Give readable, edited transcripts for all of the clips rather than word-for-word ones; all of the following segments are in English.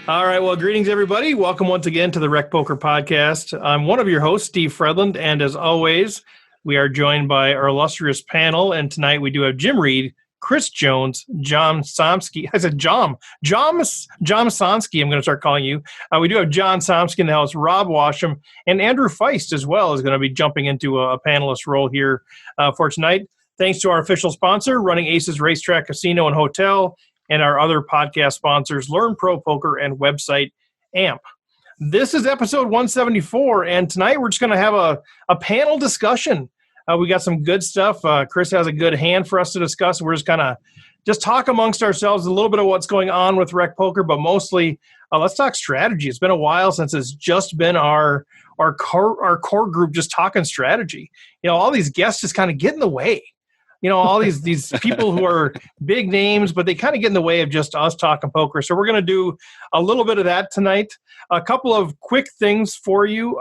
All right. Well, greetings, everybody. Welcome once again to the RecPoker podcast. I'm one of your hosts, Steve Fredlund, and as always, we are joined by our illustrious panel. And tonight we do have Jim Reid, Chris Jones, John Somsky. I said John Somsky. I'm going to start calling you. We do have John Somsky in the house, Rob Washam, and Andrew Feist as well is going to be jumping into a panelist role here for tonight. Thanks to our official sponsor, Running Aces Racetrack, Casino, and Hotel, and our other podcast sponsors, Learn Pro Poker and website AMP. This is episode 174, and tonight we're just going to have a panel discussion. We got some good stuff. Chris has a good hand for us to discuss. We're just kind of talk amongst ourselves a little bit of what's going on with RecPoker, but mostly let's talk strategy. It's been a while since it's just been our core group just talking strategy. You know, all these guests just kind of get in the way. You know, all these people who are big names, but they kind of get in the way of just us talking poker. So we're going to do a little bit of that tonight. A couple of quick things for you.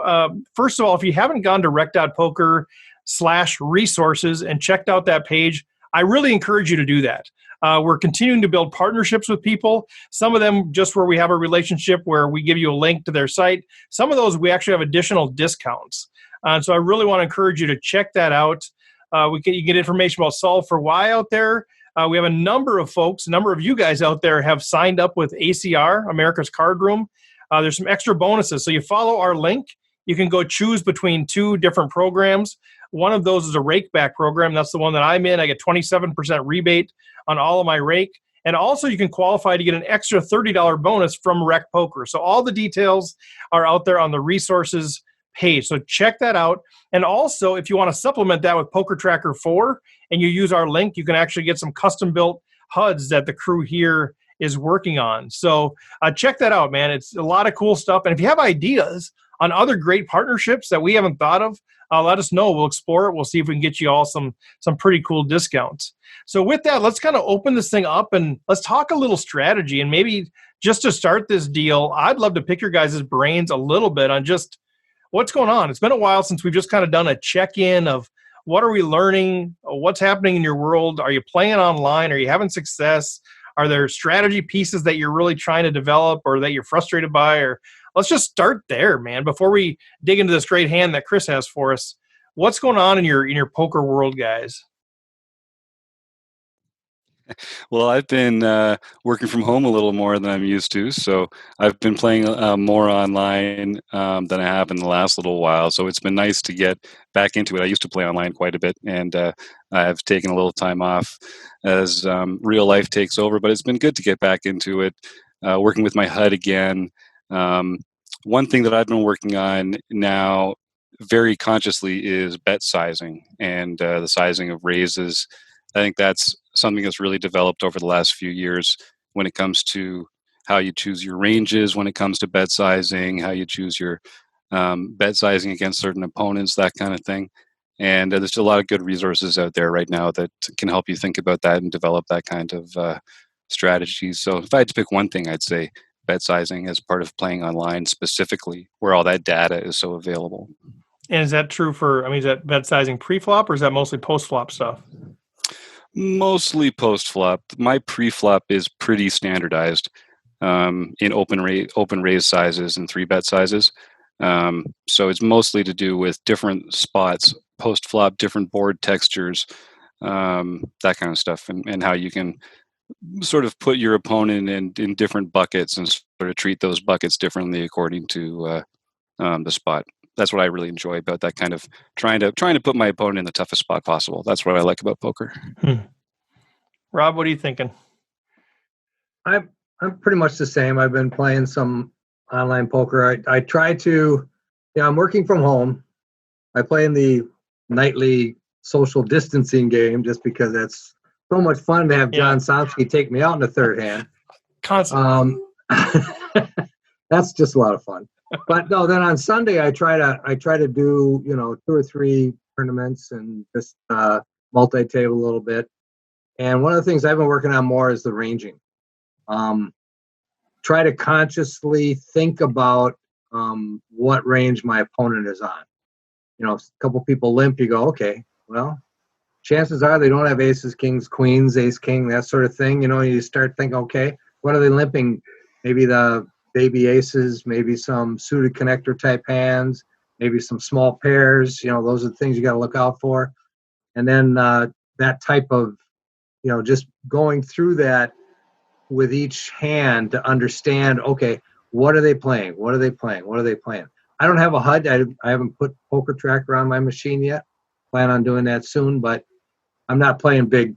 First of all, if you haven't gone to rec.poker/resources and checked out that page, I really encourage you to do that. We're continuing to build partnerships with people. Some of them just where we have a relationship where we give you a link to their site. Some of those we actually have additional discounts. So I really want to encourage you to check that out. You get information about Solve for Why out there. We have a number of you guys out there have signed up with ACR, America's Card Room. There's some extra bonuses. So you follow our link. You can go choose between two different programs. One of those is a rake back program. That's the one that I'm in. I get 27% rebate on all of my rake. And also you can qualify to get an extra $30 bonus from RecPoker. So all the details are out there on the resources page. So check that out. And also, if you want to supplement that with Poker Tracker 4 and you use our link, you can actually get some custom-built HUDs that the crew here is working on. So check that out, man. It's a lot of cool stuff. And if you have ideas on other great partnerships that we haven't thought of, let us know. We'll explore it. We'll see if we can get you all some pretty cool discounts. So with that, let's kind of open this thing up and let's talk a little strategy. And maybe just to start this deal, I'd love to pick your guys' brains a little bit on just what's going on. It's been a while since we've just kind of done a check-in of what are we learning, what's happening in your world, are you playing online, are you having success, are there strategy pieces that you're really trying to develop or that you're frustrated by, or let's just start there, man, before we dig into this great hand that Chris has for us. What's going on in your poker world, guys? Well, I've been working from home a little more than I'm used to, so I've been playing more online than I have in the last little while, so it's been nice to get back into it. I used to play online quite a bit, and I've taken a little time off as real life takes over, but it's been good to get back into it, working with my HUD again. One thing that I've been working on now very consciously is bet sizing and the sizing of raises. I think that's something that's really developed over the last few years when it comes to how you choose your ranges, when it comes to bet sizing, how you choose your bet sizing against certain opponents, that kind of thing. And there's a lot of good resources out there right now that can help you think about that and develop that kind of strategies. So if I had to pick one thing, I'd say bet sizing as part of playing online specifically, where all that data is so available. And is that true is that bet sizing pre-flop or is that mostly post-flop stuff? Mostly post-flop. My pre-flop is pretty standardized in open raise sizes and 3-bet sizes. So it's mostly to do with different spots, post-flop, different board textures, that kind of stuff, and how you can sort of put your opponent in different buckets and sort of treat those buckets differently according to the spot. That's what I really enjoy about that kind of trying to put my opponent in the toughest spot possible. That's what I like about poker. Rob, what are you thinking? I'm pretty much the same. I've been playing some online poker. I try to, I'm working from home. I play in the nightly social distancing game just because that's so much fun to have John Somsky take me out in the third hand. Constantly. That's just a lot of fun. But no, then on Sunday I try to do 2 or 3 tournaments and just multi-table a little bit. And one of the things I've been working on more is the ranging. Try to consciously think about what range my opponent is on. A couple people limp, you go, okay, well, chances are they don't have aces, kings, queens, ace, king, that sort of thing. You start thinking, okay, what are they limping? Maybe the baby aces, maybe some suited connector type hands, maybe some small pairs. Those are the things you got to look out for. And then that type of, just going through that with each hand to understand, okay, what are they playing? What are they playing? What are they playing? I don't have a HUD. I haven't put Poker Tracker on my machine yet. Plan on doing that soon, but I'm not playing big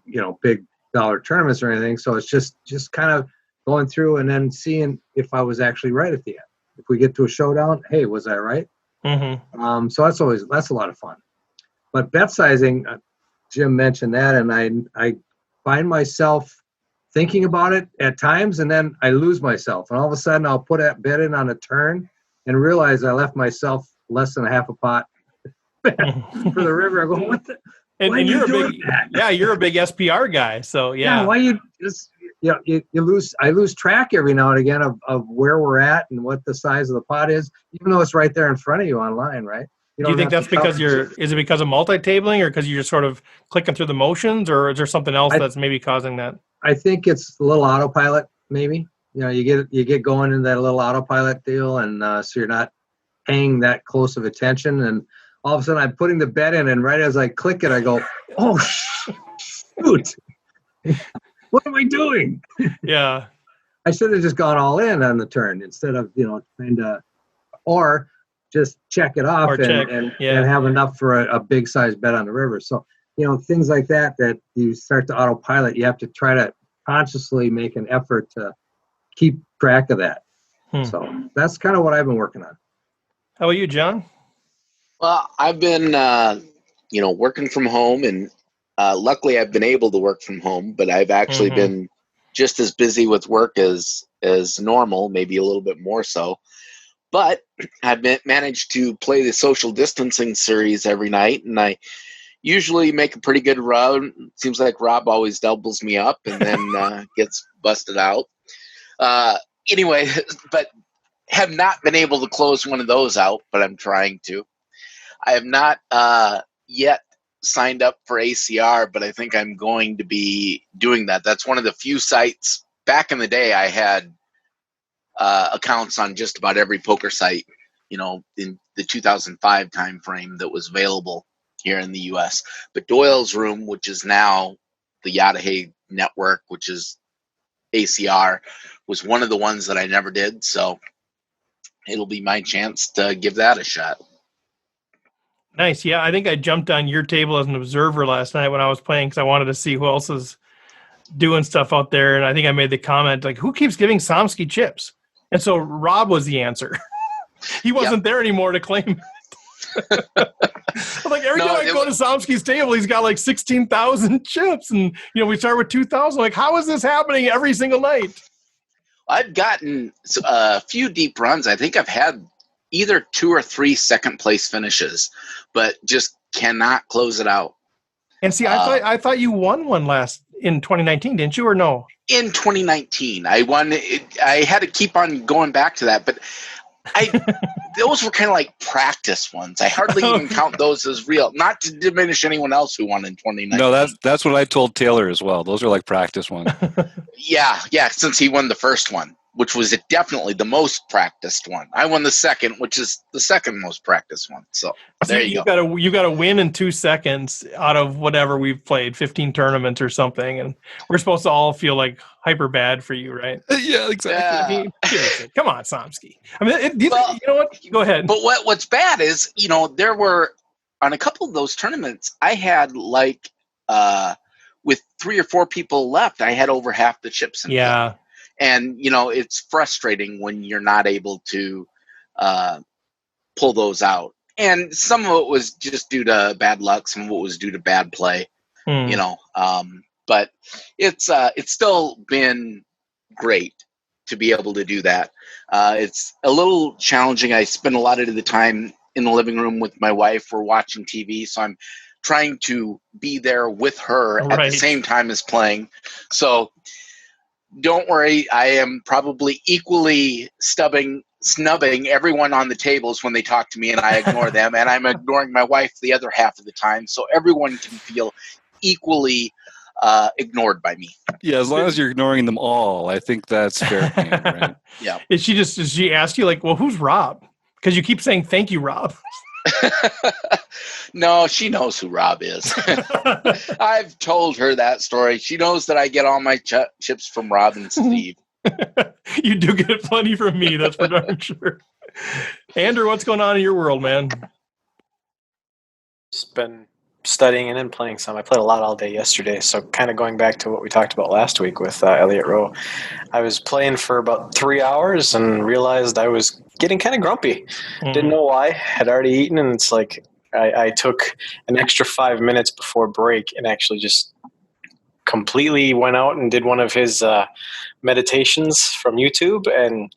dollar tournaments or anything. So it's just kind of going through and then seeing if I was actually right at the end. If we get to a showdown, hey, was I right? Mm-hmm. So that's a lot of fun. But bet sizing, Jim mentioned that, and I find myself thinking about it at times, and then I lose myself, and all of a sudden I'll put a bet in on a turn and realize I left myself less than a half a pot for the river. I go, what the? And you're a big, you're a big SPR guy, so yeah. Why you just you lose? I lose track every now and again of where we're at and what the size of the pot is, even though it's right there in front of you online, right? Do you think that's because is it because of multi-tabling, or because you're just sort of clicking through the motions, or is there something else that's maybe causing that? I think it's a little autopilot, maybe. You get going in that little autopilot deal, and so you're not paying that close of attention, and all of a sudden I'm putting the bet in, and right as I click it, I go, oh, shoot. What am I doing? Yeah. I should have just gone all in on the turn instead of, trying to, or just check it off and have enough for a big size bet on the river. So, things like that you start to autopilot, you have to try to consciously make an effort to keep track of that. So that's kind of what I've been working on. How about you, John? Well, I've been, working from home, and luckily I've been able to work from home, but I've actually been just as busy with work as normal, maybe a little bit more so. But I've managed to play the social distancing series every night, and I usually make a pretty good run. Seems like Rob always doubles me up and then gets busted out. Anyway, but have not been able to close one of those out, but I'm trying to. I have not yet signed up for ACR, but I think I'm going to be doing that. That's one of the few sites. Back in the day, I had accounts on just about every poker site, in the 2005 timeframe that was available here in the U.S. But Doyle's Room, which is now the Yadahay Network, which is ACR, was one of the ones that I never did. So it'll be my chance to give that a shot. Nice. Yeah, I think I jumped on your table as an observer last night when I was playing because I wanted to see who else is doing stuff out there. And I think I made the comment, like, who keeps giving Somsky chips? And so Rob was the answer. He wasn't there anymore to claim it. Like every time I go to Somsky's table, he's got like 16,000 chips. And, we start with 2,000. Like, how is this happening every single night? I've gotten a few deep runs. I think I've had either 2 or 3 second place finishes, but just cannot close it out. And see, I thought you won one in 2019, didn't you, or no? In 2019, I won. I had to keep on going back to that, but those were kind of like practice ones. I hardly even count those as real. Not to diminish anyone else who won in 2019. No, that's what I told Taylor as well. Those are like practice ones. Yeah. Since he won the first one, which was definitely the most practiced one. I won the second, which is the second most practiced one. So there you go. You got to win in 2 seconds out of whatever we've played, 15 tournaments or something, and we're supposed to all feel like hyper bad for you, right? Yeah, exactly. Come on, Somsky. I mean, you know what? Go ahead. But what's bad is, there were on a couple of those tournaments, I had like with 3 or 4 people left, I had over half the chips in play. And, it's frustrating when you're not able to pull those out. And some of it was just due to bad luck. Some of it was due to bad play, but it's still been great to be able to do that. It's a little challenging. I spend a lot of the time in the living room with my wife. We're watching TV, so I'm trying to be there with her at the same time as playing. So don't worry, I am probably equally snubbing everyone on the tables when they talk to me, and I ignore them, and I'm ignoring my wife the other half of the time, so everyone can feel equally ignored by me. Yeah, as long as you're ignoring them all, I think that's fair game, right? Yeah. Does she ask you like, well, who's Rob? Because you keep saying thank you, Rob. No, she knows who Rob is. I've told her that story. She knows that I get all my chips from Rob and Steve. You do get plenty from me, that's for darn sure. Andrew, what's going on in your world, man? Just been studying and then playing some. I played a lot all day yesterday, so kind of going back to what we talked about last week with Elliott Rowe. I was playing for about 3 hours and realized I was getting kind of grumpy. Didn't know why. Had already eaten, and it's like I took an extra 5 minutes before break and actually just completely went out and did one of his meditations from YouTube and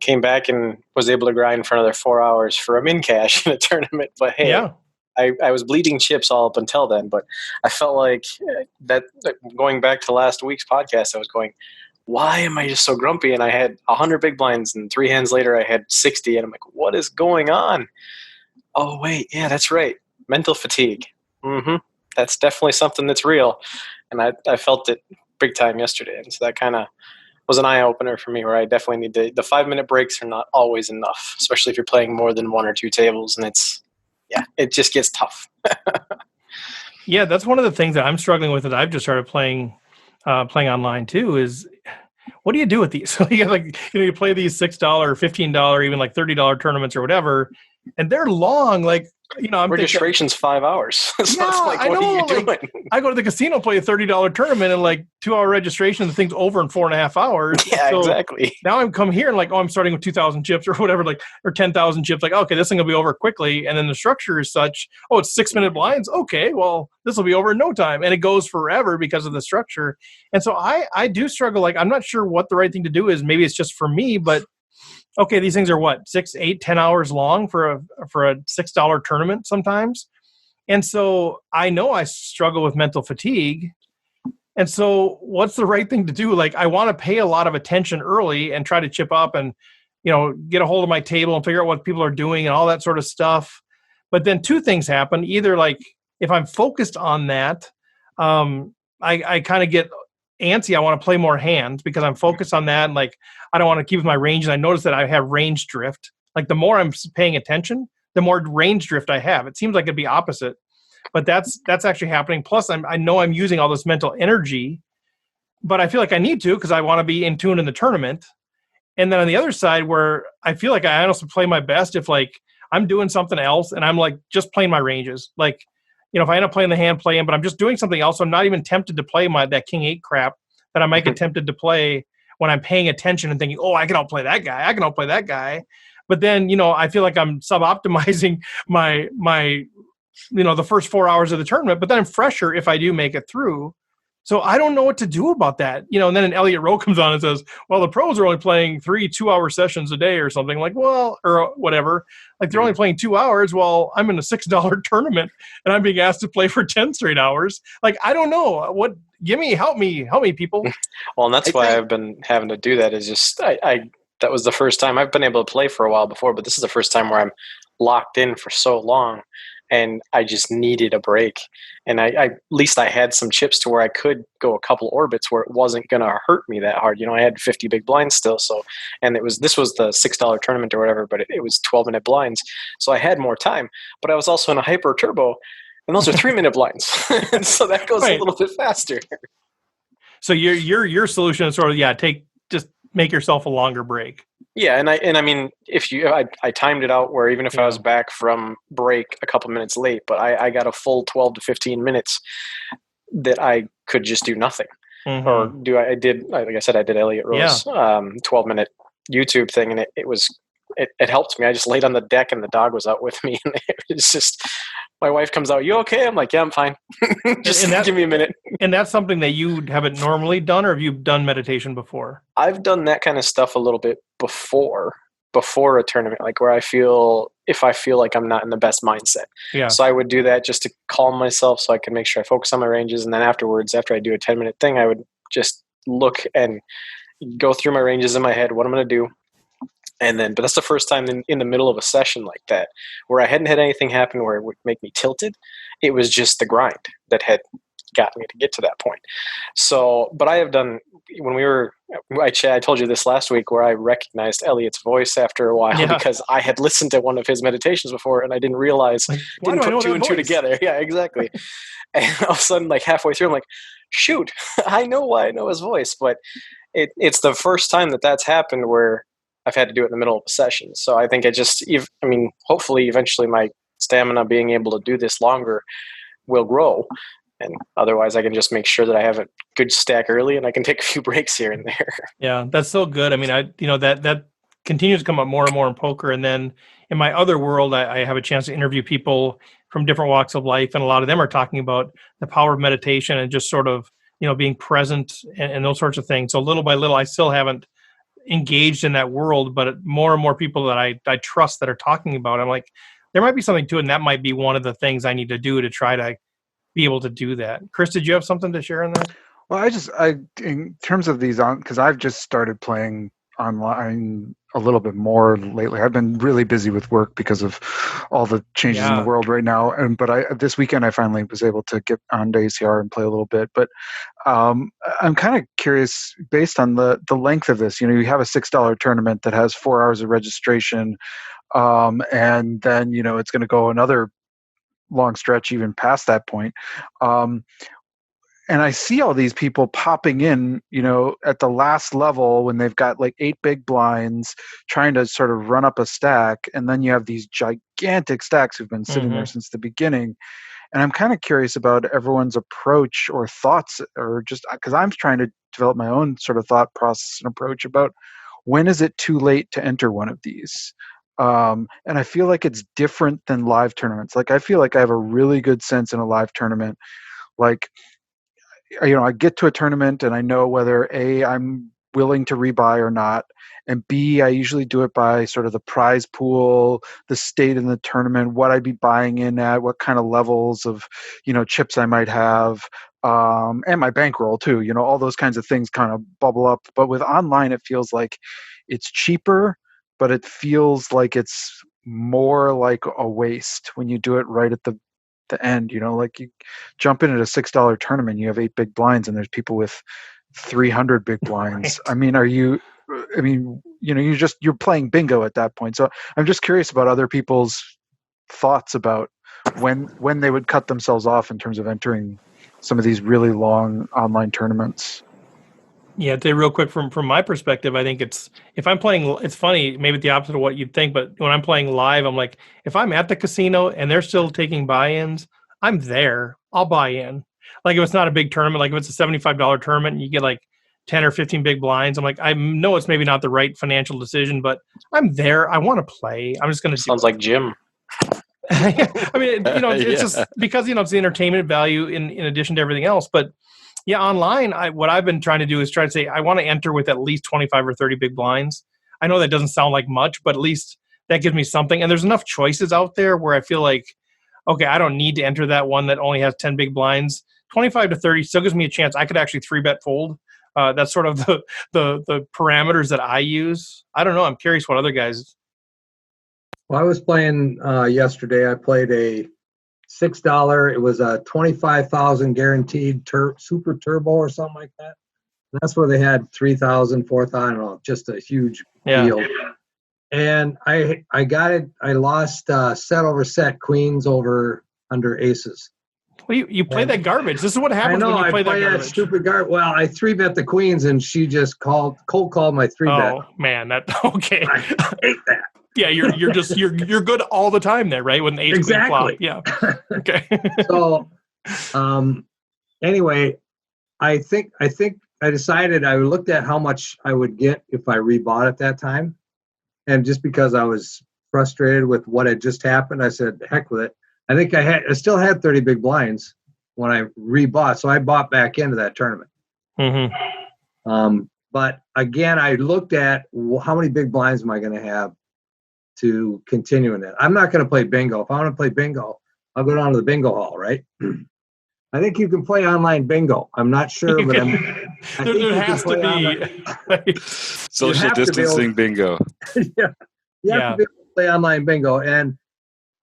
came back and was able to grind for another 4 hours for a min cash in a tournament. But hey, Yeah. I was bleeding chips all up until then, but I felt like that going back to last week's podcast, I was going, why am I just so grumpy? And I had 100 big blinds, and 3 hands later I had 60, and I'm like, what is going on? Oh, wait, yeah, that's right. Mental fatigue. That's definitely something that's real. And I felt it big time yesterday, and so that kind of was an eye-opener for me where I definitely need to – the 5-minute breaks are not always enough, especially if you're playing more than 1 or 2 tables, and it just gets tough. Yeah, that's one of the things that I'm struggling with that I've just started playing online too is what do you do with these? So you play these $6, $15, even like $30 tournaments or whatever, and they're long. Like, I'm registration's 5 hours. So it's like, I know, what are you doing? like, I go to the casino, play a $30 tournament, and like 2-hour registration, the thing's over in 4.5 hours. Yeah, so exactly. Now I'm come here and like, I'm starting with 2,000 chips or whatever, like, or 10,000 chips. Like, okay, this thing will be over quickly. And then the structure is such, it's 6-minute blinds. Okay, well, this will be over in no time. And it goes forever because of the structure. And so I do struggle. Like, I'm not sure what the right thing to do is. Maybe it's just for me, but okay, these things are what, 6, 8, 10 hours long for a $6 tournament sometimes. And so I know I struggle with mental fatigue. And so what's the right thing to do? Like, I want to pay a lot of attention early and try to chip up and, get a hold of my table and figure out what people are doing and all that sort of stuff. But then 2 things happen. Either like if I'm focused on that, I kind of get antsy. I want to play more hands because I'm focused on that. And like, I don't want to keep with my range. And I notice that I have range drift. Like the more I'm paying attention, the more range drift I have. It seems like it'd be opposite, but that's actually happening. Plus I know I'm using all this mental energy, but I feel like I need to, because I want to be in tune in the tournament. And then on the other side where I feel like I honestly play my best if like I'm doing something else and I'm like just playing my ranges. Like, if I end up playing the hand playing, but I'm just doing something else, I'm not even tempted to play that King 8 crap that I might get tempted to play when I'm paying attention and thinking, I can outplay that guy. I can outplay that guy. But then, I feel like I'm sub-optimizing my the first 4 hours of the tournament, but then I'm fresher if I do make it through. So I don't know what to do about that. And then an Elliott Rowe comes on and says, well, the pros are only playing 3 2-hour sessions a day or something, like, well, or whatever. Like they're only playing 2 hours while I'm in a $6 tournament and I'm being asked to play for 10 straight hours. Like, I don't know. Help me, people. Well, and that's why I've been having to do that is just, that was the first time I've been able to play for a while before, but this is the first time where I'm locked in for so long. And I just needed a break. And I at least I had some chips to where I could go a couple orbits where it wasn't going to hurt me that hard. I had 50 big blinds still. So, and this was the $6 tournament or whatever, but it was 12-minute blinds. So I had more time, but I was also in a hyper turbo, and those are 3-minute blinds. And so that goes a little bit faster. So your solution is sort of, just make yourself a longer break. Yeah, and I mean, I timed it out where even if I was back from break a couple minutes late, but I got a full 12 to 15 minutes that I could just do nothing. Or like I said, I did Elliott Rowe's 12-minute YouTube thing, and it helped me. I just laid on the deck and the dog was out with me, and it's just, my wife comes out, you okay? I'm like, yeah, I'm fine. Just give me a minute. And that's something that you haven't normally done, or have you done meditation before? I've done that kind of stuff a little bit before a tournament, like where I feel like I'm not in the best mindset. Yeah. So I would do that just to calm myself so I can make sure I focus on my ranges. And then afterwards, after I do a 10-minute thing, I would just look and go through my ranges in my head, what I'm going to do. And then, but that's the first time in the middle of a session like that, where I hadn't had anything happen where it would make me tilted. It was just the grind that had got me to get to that point. So, but I have done, I told you this last week where I recognized Elliot's voice after a while because I had listened to one of his meditations before and I didn't realize, didn't put two and two together. Yeah, exactly. And all of a sudden, like halfway through, I'm like, shoot, I know why I know his voice. But it's the first time that's happened where I've had to do it in the middle of a session. So I think hopefully eventually my stamina being able to do this longer will grow. And otherwise I can just make sure that I have a good stack early and I can take a few breaks here and there. Yeah, that's so good. I mean, that continues to come up more and more in poker. And then in my other world, I have a chance to interview people from different walks of life. And a lot of them are talking about the power of meditation and just sort of, being present and those sorts of things. So little by little, I still haven't engaged in that world, but more and more people that I trust that are talking about it, I'm like, there might be something to it. And that might be one of the things I need to do to try to be able to do that. Chris, did you have something to share on that? Well, in terms of these because I've just started playing online a little bit more lately. I've been really busy with work because of all the changes in the world right now. But this weekend I finally was able to get on to ACR and play a little bit. But I'm kind of curious, based on the length of this. You have a $6 tournament that has 4 hours of registration, and then it's going to go another long stretch even past that point. And I see all these people popping in, at the last level when they've got like 8 big blinds trying to sort of run up a stack. And then you have these gigantic stacks who've been sitting there since the beginning. And I'm kind of curious about everyone's approach or thoughts, or just because I'm trying to develop my own sort of thought process and approach about when is it too late to enter one of these. And I feel like it's different than live tournaments. Like I feel like I have a really good sense in a live tournament. Like, I get to a tournament and I know whether A, I'm willing to rebuy or not, and B, I usually do it by sort of the prize pool, the state in the tournament, what I'd be buying in at, what kind of levels of, chips I might have, and my bankroll too. All those kinds of things kind of bubble up. But with online, it feels like it's cheaper, but it feels like it's more like a waste when you do it right at the end. Like you jump in at a $6 tournament, you have 8 big blinds and there's people with 300 big blinds. Right. You're playing bingo at that point. So I'm just curious about other people's thoughts about when they would cut themselves off in terms of entering some of these really long online tournaments. Yeah, to real quick from my perspective, I think if I'm playing, it's funny, maybe the opposite of what you'd think, but when I'm playing live, I'm like, if I'm at the casino and they're still taking buy-ins, I'm there. I'll buy in. Like if it's not a big tournament, like if it's a $75 tournament and you get like 10 or 15 big blinds, I'm like, I know it's maybe not the right financial decision, but I'm there. I want to play. I'm just going to. Sounds like Jim. It's just because, it's the entertainment value in addition to everything else. But yeah, online, what I've been trying to do is try to say, I want to enter with at least 25 or 30 big blinds. I know that doesn't sound like much, but at least that gives me something. And there's enough choices out there where I feel like, okay, I don't need to enter that one that only has 10 big blinds. 25 to 30 still gives me a chance. I could actually 3-bet fold. That's sort of the parameters that I use. I don't know. I'm curious what other guys. Well, I was playing yesterday. I played a $6. It was a 25,000 guaranteed super turbo or something like that. And that's where they had 3,000, 4,000, I don't know, just a huge deal. And I got it. I lost set over set, queens over under aces. Well, you play that garbage. This is what happens when you play that garbage. That stupid garbage. Well, I 3-bet the queens, and she just cold called my 3-bet. Oh man, okay. I hate that. Yeah, you're just you're good all the time there, right? When the ace queen flop. Yeah. Okay. So, anyway, I think I decided I looked at how much I would get if I rebought at that time, and just because I was frustrated with what had just happened, I said, "Heck with it." I think I still had 30 big blinds when I rebought, so I bought back into that tournament. Mm-hmm. But again, I looked at how many big blinds am I going to have to continue in that. I'm not going to play bingo. If I want to play bingo, I'll go down to the bingo hall, right? I think you can play online bingo. I'm not sure, but there has to be social distancing bingo. You have to be able to play online bingo, and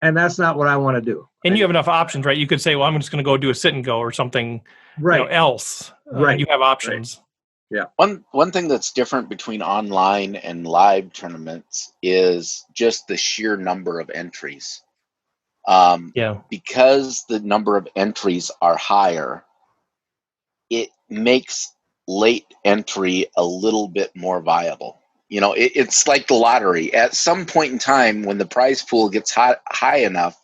that's not what I want to do. And you have enough options, right? You could say, well, I'm just going to go do a sit and go or something else. Right. You have options. Right. Yeah. One thing that's different between online and live tournaments is just the sheer number of entries. Because the number of entries are higher, it makes late entry a little bit more viable. It's like the lottery. At some point in time, when the prize pool gets high enough,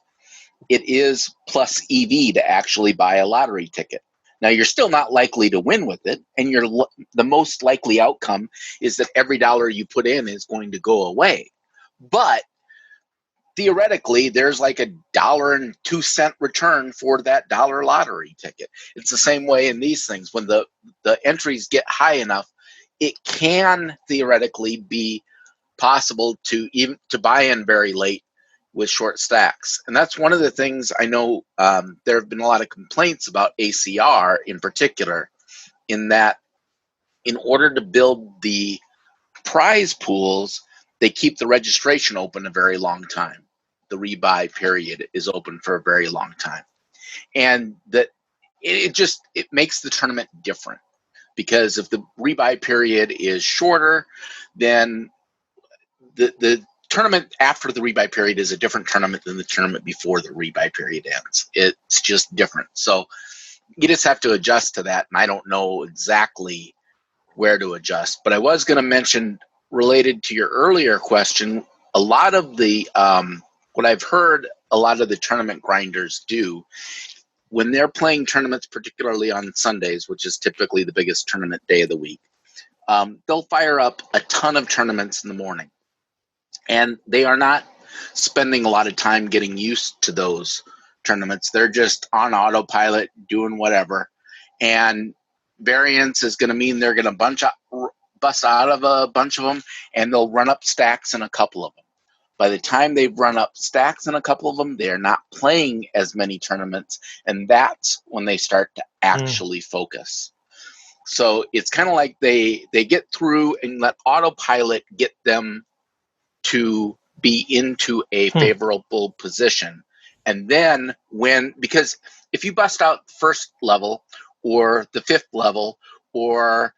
it is plus EV to actually buy a lottery ticket. Now, you're still not likely to win with it, and the most likely outcome is that every dollar you put in is going to go away. But theoretically, there's like $1.02 return for that dollar lottery ticket. It's the same way in these things. When the entries get high enough, it can theoretically be possible to buy in very late with short stacks. And that's one of the things I know there have been a lot of complaints about ACR in particular, in that in order to build the prize pools, they keep the registration open a very long time. The rebuy period is open for a very long time. And that it makes the tournament different, because if the rebuy period is shorter, then the tournament after the rebuy period is a different tournament than the tournament before the rebuy period ends. It's just different. So you just have to adjust to that. And I don't know exactly where to adjust. But I was going to mention, related to your earlier question, a lot of the what I've heard a lot of the tournament grinders do when they're playing tournaments, particularly on Sundays, which is typically the biggest tournament day of the week, they'll fire up a ton of tournaments in the morning. And they are not spending a lot of time getting used to those tournaments. They're just on autopilot, doing whatever. And variance is going to mean they're going to bust out of a bunch of them, and they'll run up stacks in a couple of them. By the time they've run up stacks in a couple of them, they're not playing as many tournaments, and that's when they start to actually focus. So it's kind of like they get through and let autopilot get them to be into a favorable position. And then because if you bust out the first level or the fifth level or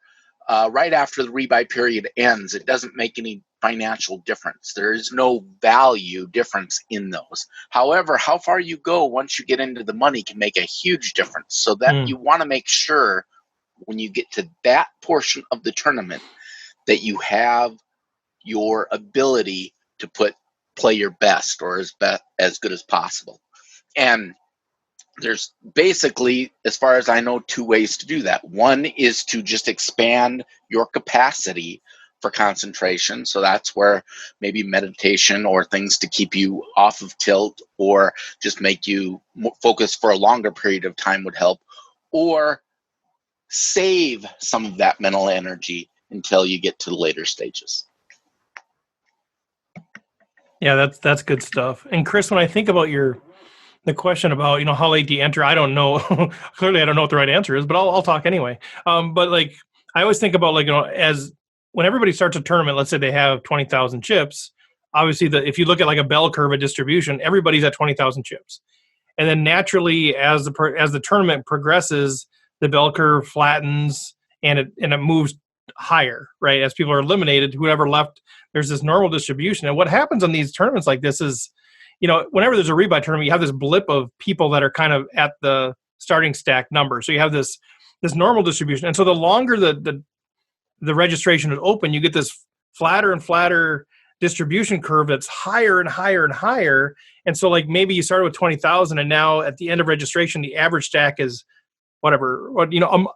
right after the rebuy period ends, it doesn't make any financial difference. There is no value difference in those. However, how far you go once you get into the money can make a huge difference. So that you want to make sure when you get to that portion of the tournament that you have your ability to play your best, or as good as possible. And there's basically, as far as I know, two ways to do that. One is to just expand your capacity for concentration. So that's where maybe meditation or things to keep you off of tilt or just make you focus for a longer period of time would help. Or save some of that mental energy until you get to the later stages. Yeah, that's good stuff. And Chris, when I think about the question about, how late do you enter, I don't know. Clearly, I don't know what the right answer is, but I'll talk anyway. But like, I always think about as when everybody starts a tournament, let's say they have 20,000 chips. Obviously, if you look at like a bell curve of distribution, everybody's at 20,000 chips, and then naturally, as the tournament progresses, the bell curve flattens and it moves higher, right? As people are eliminated, whoever left, there's this normal distribution. And what happens on these tournaments like this is, whenever there's a rebuy tournament, you have this blip of people that are kind of at the starting stack number. So you have this normal distribution. And so the longer the registration is open, you get this flatter and flatter distribution curve that's higher and higher and higher. And so like maybe you started with 20,000 and now at the end of registration, the average stack is whatever.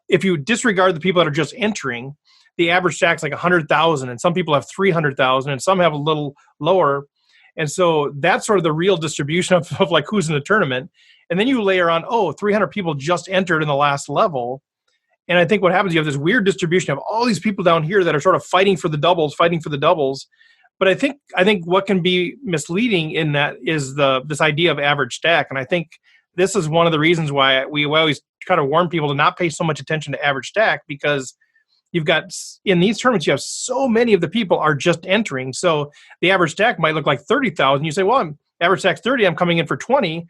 If you disregard the people that are just entering, the average stack's like 100,000, and some people have 300,000, and some have a little lower. And so that's sort of the real distribution of like who's in the tournament. And then you layer on, 300 people just entered in the last level. And I think what happens, you have this weird distribution of all these people down here that are sort of fighting for the doubles. But I think what can be misleading in that is this idea of average stack. And I think this is one of the reasons why we always try to warn people to not pay so much attention to average stack, because you've got, in these tournaments, you have so many of the people are just entering. So the average stack might look like 30,000. You say, well, average stack's 30, I'm coming in for 20.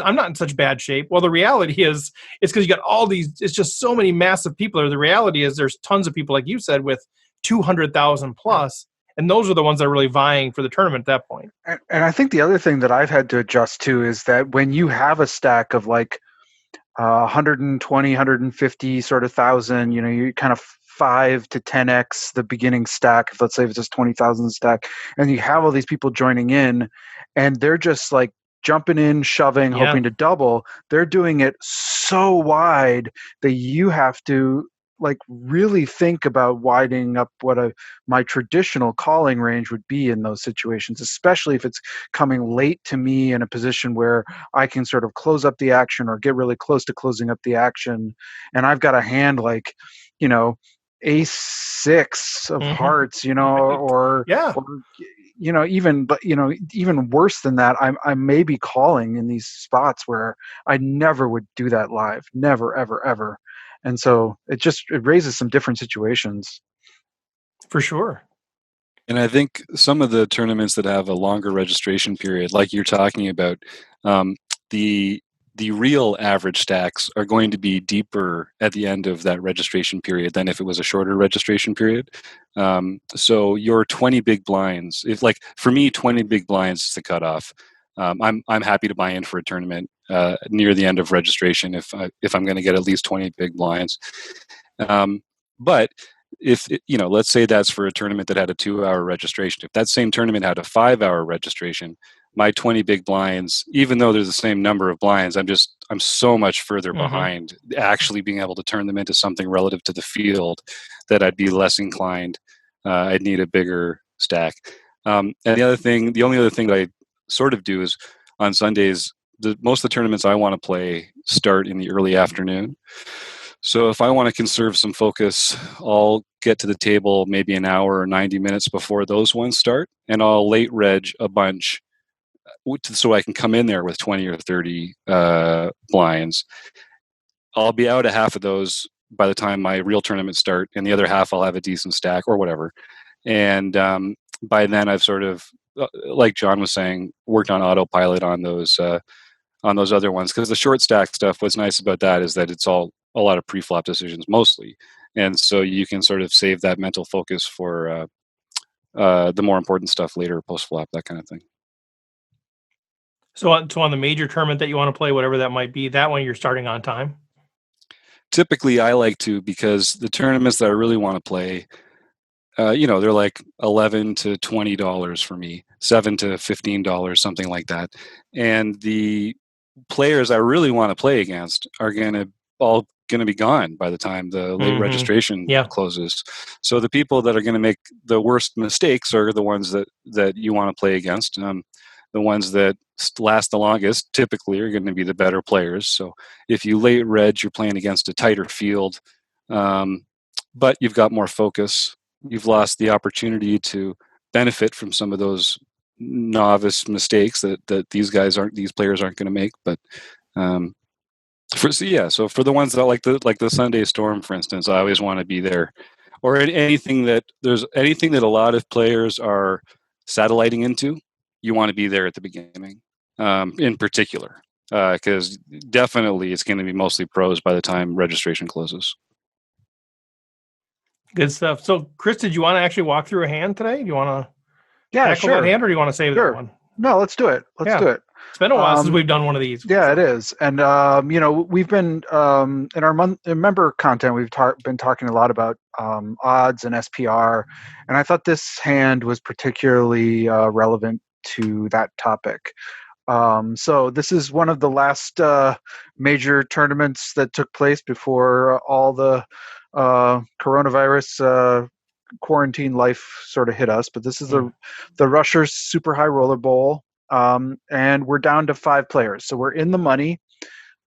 I'm not in such bad shape. Well, the reality is, it's because you got all these, it's just so many massive people. Or the reality is there's tons of people, like you said, with 200,000 plus. And those are the ones that are really vying for the tournament at that point. And I think the other thing that I've had to adjust to is that when you have a stack of like 120, 150 sort of thousand, you kind of 5 to 10x the beginning stack. Let's say if it's just 20,000 stack, and you have all these people joining in, and they're just like jumping in, shoving, hoping to double. They're doing it so wide that you have to like really think about widening up what my traditional calling range would be in those situations, especially if it's coming late to me in a position where I can sort of close up the action or get really close to closing up the action. And I've got a hand like, ace 6 of hearts, or even worse than that, I may be calling in these spots where I never would do that live, never, ever, ever. And so it raises some different situations. For sure. And I think some of the tournaments that have a longer registration period, like you're talking about, the real average stacks are going to be deeper at the end of that registration period than if it was a shorter registration period. So your 20 big blinds, for me, 20 big blinds is the cutoff. I'm happy to buy in for a tournament near the end of registration if I'm going to get at least 20 big blinds. But if let's say that's for a tournament that had a 2-hour registration. If that same tournament had a 5-hour registration, my 20 big blinds, even though there's the same number of blinds, I'm so much further behind actually being able to turn them into something relative to the field that I'd be less inclined. I'd need a bigger stack. And the only other thing that I sort of do is on Sundays, most of the tournaments I want to play start in the early afternoon. So if I want to conserve some focus, I'll get to the table maybe an hour or 90 minutes before those ones start, and I'll late reg a bunch so I can come in there with 20 or 30 blinds. I'll be out of half of those by the time my real tournaments start, and the other half I'll have a decent stack or whatever. And by then I've sort of, like John was saying, worked on autopilot on those other ones, because the short stack stuff, what's nice about that is that it's all a lot of pre-flop decisions mostly, and so you can sort of save that mental focus for the more important stuff later, post-flop, that kind of thing. So on the major tournament that you want to play, whatever that might be, that one you're starting on time? Typically, I like to, because the tournaments that I really want to play, they're like $11 to $20 for me, $7 to $15, something like that. And the players I really want to play against are all going to be gone by the time the late registration closes. So the people that are going to make the worst mistakes are the ones that you want to play against. The ones that last the longest typically are going to be the better players. So if you late reg, you're playing against a tighter field, but you've got more focus. You've lost the opportunity to benefit from some of those novice mistakes that these players aren't going to make. But so for the ones that like the Sunday Storm, for instance, I always want to be there, or anything that a lot of players are satelliting into. You want to be there at the beginning, in particular, because definitely it's going to be mostly pros by the time registration closes. Good stuff. So, Chris, did you want to actually walk through a hand today? Do you want to tackle sure. that hand, or do you want to save that one? No, let's do it. Let's do it. It's been a while since we've done one of these. Yeah, it is. And, we've been, in our member content, we've been talking a lot about odds and SPR. And I thought this hand was particularly relevant to that topic. So this is one of the last major tournaments that took place before all the coronavirus quarantine life sort of hit us. But this is the Russia Super High Roller Bowl. And we're down to 5 players. So we're in the money.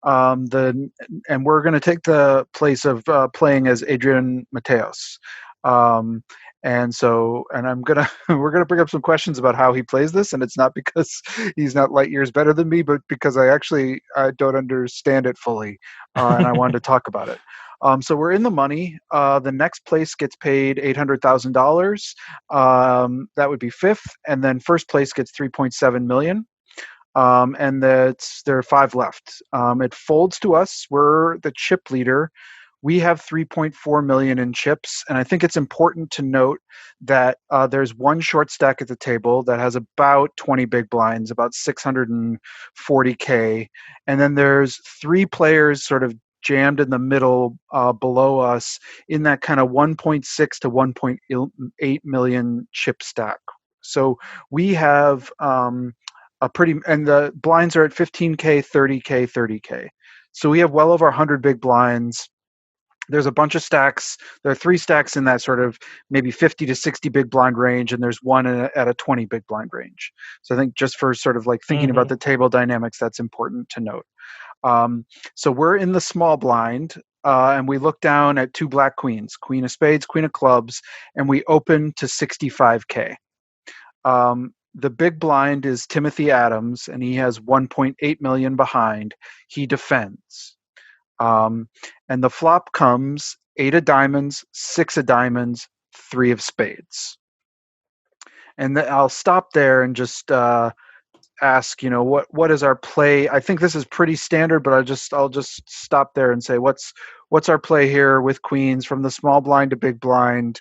And we're going to take the place of playing as Adrian Mateos. And we're gonna bring up some questions about how he plays this, and it's not because he's not light years better than me, but because I don't understand it fully, and I wanted to talk about it. So we're in the money. The next place gets paid $800,000. That would be 5th, and then first place gets $3.7 million. and there are 5 left. It folds to us. We're the chip leader. We have 3.4 million in chips, and I think it's important to note that there's one short stack at the table that has about 20 big blinds, about 640K, and then there's 3 players sort of jammed in the middle below us in that kind of 1.6 to 1.8 million chip stack. So we have a pretty, and the blinds are at 15K, 30K, 30K. So we have well over 100 big blinds. There's a bunch of stacks. There are 3 stacks in that sort of maybe 50 to 60 big blind range, and there's one at a 20 big blind range. So I think just for sort of like thinking about the table dynamics, that's important to note. So we're in the small blind, and we look down at 2 black queens, queen of spades, queen of clubs, and we open to 65K. The big blind is Timothy Adams, and he has 1.8 million behind. He defends. And the flop comes 8 of diamonds, 6 of diamonds, 3 of spades. And I'll stop there and just ask, what is our play? I think this is pretty standard, but I'll just stop there and say, what's our play here with queens from the small blind to big blind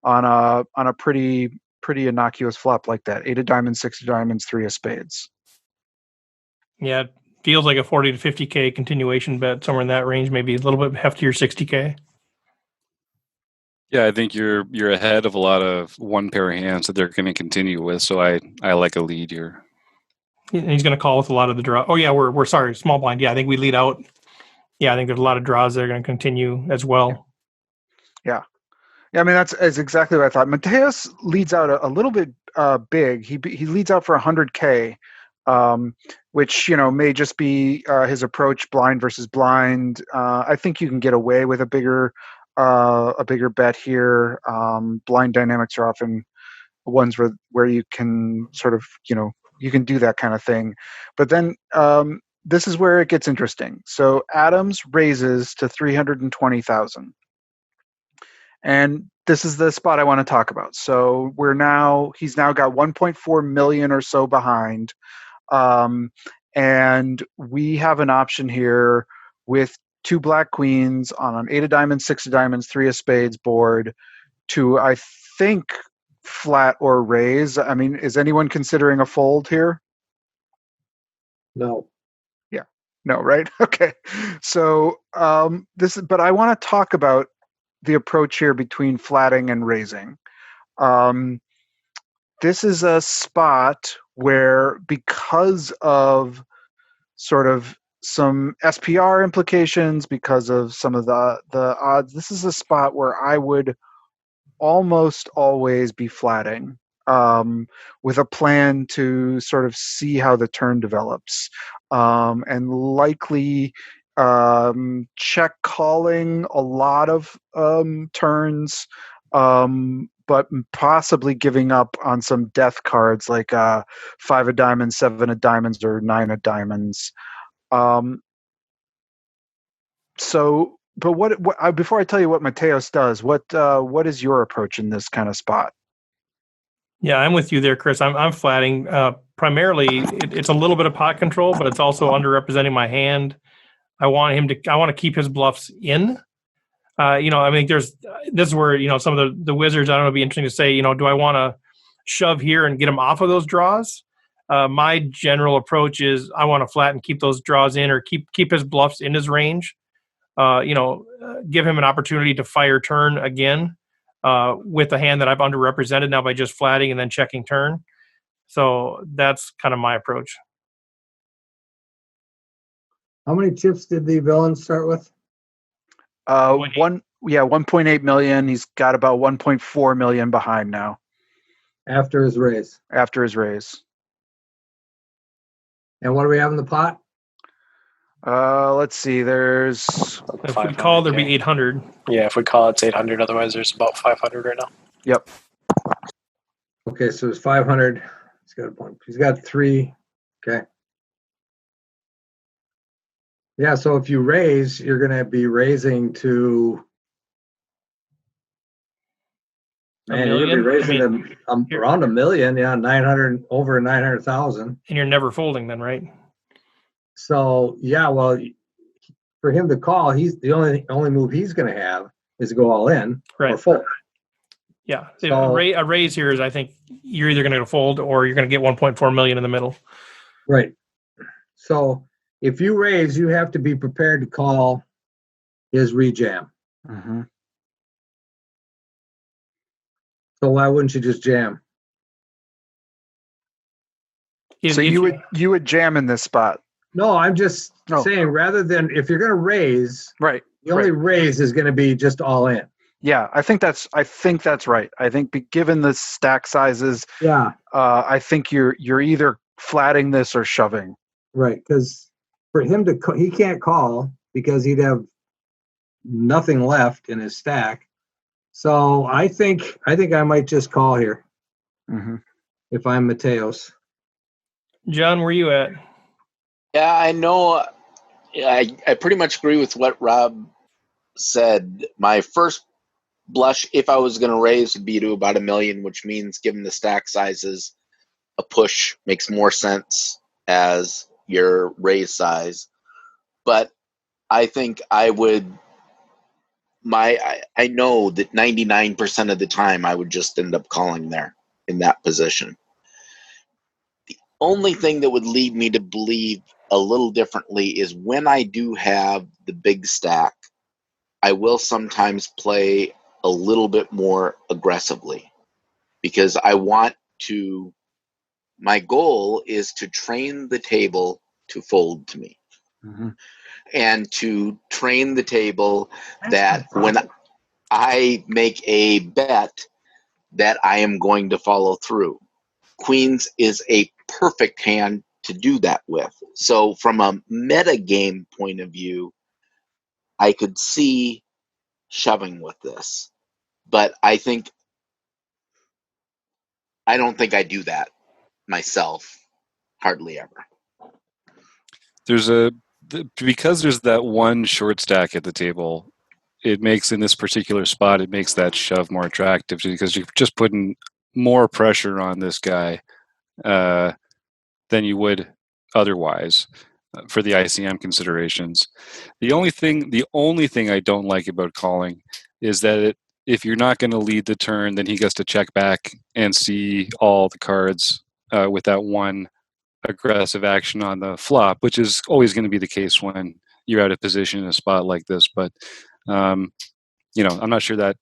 on a pretty innocuous flop like that? 8 of diamonds, 6 of diamonds, 3 of spades. Yeah, it feels like a 40 to 50K continuation bet, somewhere in that range, maybe a little bit heftier 60K. Yeah, I think you're ahead of a lot of one pair of hands that they're going to continue with. So I like a lead here. And he's going to call with a lot of the draw. Oh yeah, we're sorry, small blind. Yeah, I think we lead out. Yeah, I think there's a lot of draws that are going to continue as well. Yeah. I mean, that's exactly what I thought. Mateos leads out a little bit big. He leads out for 100K, which may just be his approach, blind versus blind. I think you can get away with a bigger bet here. Blind dynamics are often ones where you can sort of you can do that kind of thing. But then this is where it gets interesting. So Adams raises to 320,000. And this is the spot I want to talk about. So he's now got 1.4 million or so behind. And we have an option here with 2 black queens on an 8 of diamonds, 6 of diamonds, 3 of spades board to, I think, flat or raise. I mean, is anyone considering a fold here? No. Yeah. No, right? Okay. So but I want to talk about the approach here between flatting and raising. This is a spot where, because of sort of some SPR implications, because of some of the odds, this is a spot where I would almost always be flatting with a plan to sort of see how the turn develops, and likely check calling a lot of turns, but possibly giving up on some death cards like 5 of diamonds, 7 of diamonds, or 9 of diamonds. So, but what before I tell you what Mateos does, what is your approach in this kind of spot? Yeah, I'm with you there, Chris. I'm flatting. Primarily, it's a little bit of pot control, but it's also underrepresenting my hand. I want to keep his bluffs in. I mean, this is where some of the wizards. I don't know. It'd be interesting to say. Do I want to shove here and get him off of those draws? My general approach is I want to flat and keep those draws in, or keep his bluffs in his range. Give him an opportunity to fire turn again with a hand that I've underrepresented now by just flatting and then checking turn. So that's kind of my approach. How many chips did the villain start with? 1.8 million. He's got about 1.4 million behind now. After his raise. And what do we have in the pot? Let's see. There's if we call, there'd be 800. Yeah, if we call, it's 800. Otherwise, there's about 500 right now. Yep. Okay, so it's 500. He's got a point. He's got 3. Okay. Yeah, so if you raise, you're going to be raising to Man, you're gonna be raising them around $1 million, yeah, 900 over 900,000. And you're never folding then, right? So yeah, well, for him to call, he's the only move he's going to have is to go all in or fold. Yeah, so, a raise here is, I think you're either going to fold or you're going to get 1.4 million in the middle. Right. So if you raise, you have to be prepared to call his rejam. Mm-hmm. So why wouldn't you just jam? So you would jam in this spot. No, I'm just saying, rather than if you're going to raise, right, the only raise is going to be just all in. Yeah, I think that's right. I think given the stack sizes, I think you're either flatting this or shoving. Right, because for him to he can't call because he'd have nothing left in his stack. So I think I might just call here if I'm Mateos. John, where you at? Yeah, I know. I pretty much agree with what Rob said. My first blush, if I was going to raise, would be to about $1 million, which means given the stack sizes, a push makes more sense as your raise size. But I think I would. I know that 99% of the time I would just end up calling there in that position. The only thing that would lead me to believe a little differently is when I do have the big stack, I will sometimes play a little bit more aggressively because I want to. My goal is to train the table to fold to me. And to train the table that when I make a bet that I am going to follow through. Queens is a perfect hand to do that with. So from a meta game point of view, I could see shoving with this. But I don't think I do that myself, hardly ever. Because there's that one short stack at the table, it makes, in this particular spot, it makes that shove more attractive because you're just putting more pressure on this guy than you would otherwise for the ICM considerations. The only thing I don't like about calling is that if you're not going to lead the turn, then he gets to check back and see all the cards with that one aggressive action on the flop, which is always going to be the case when you're out of position in a spot like this. But I'm not sure that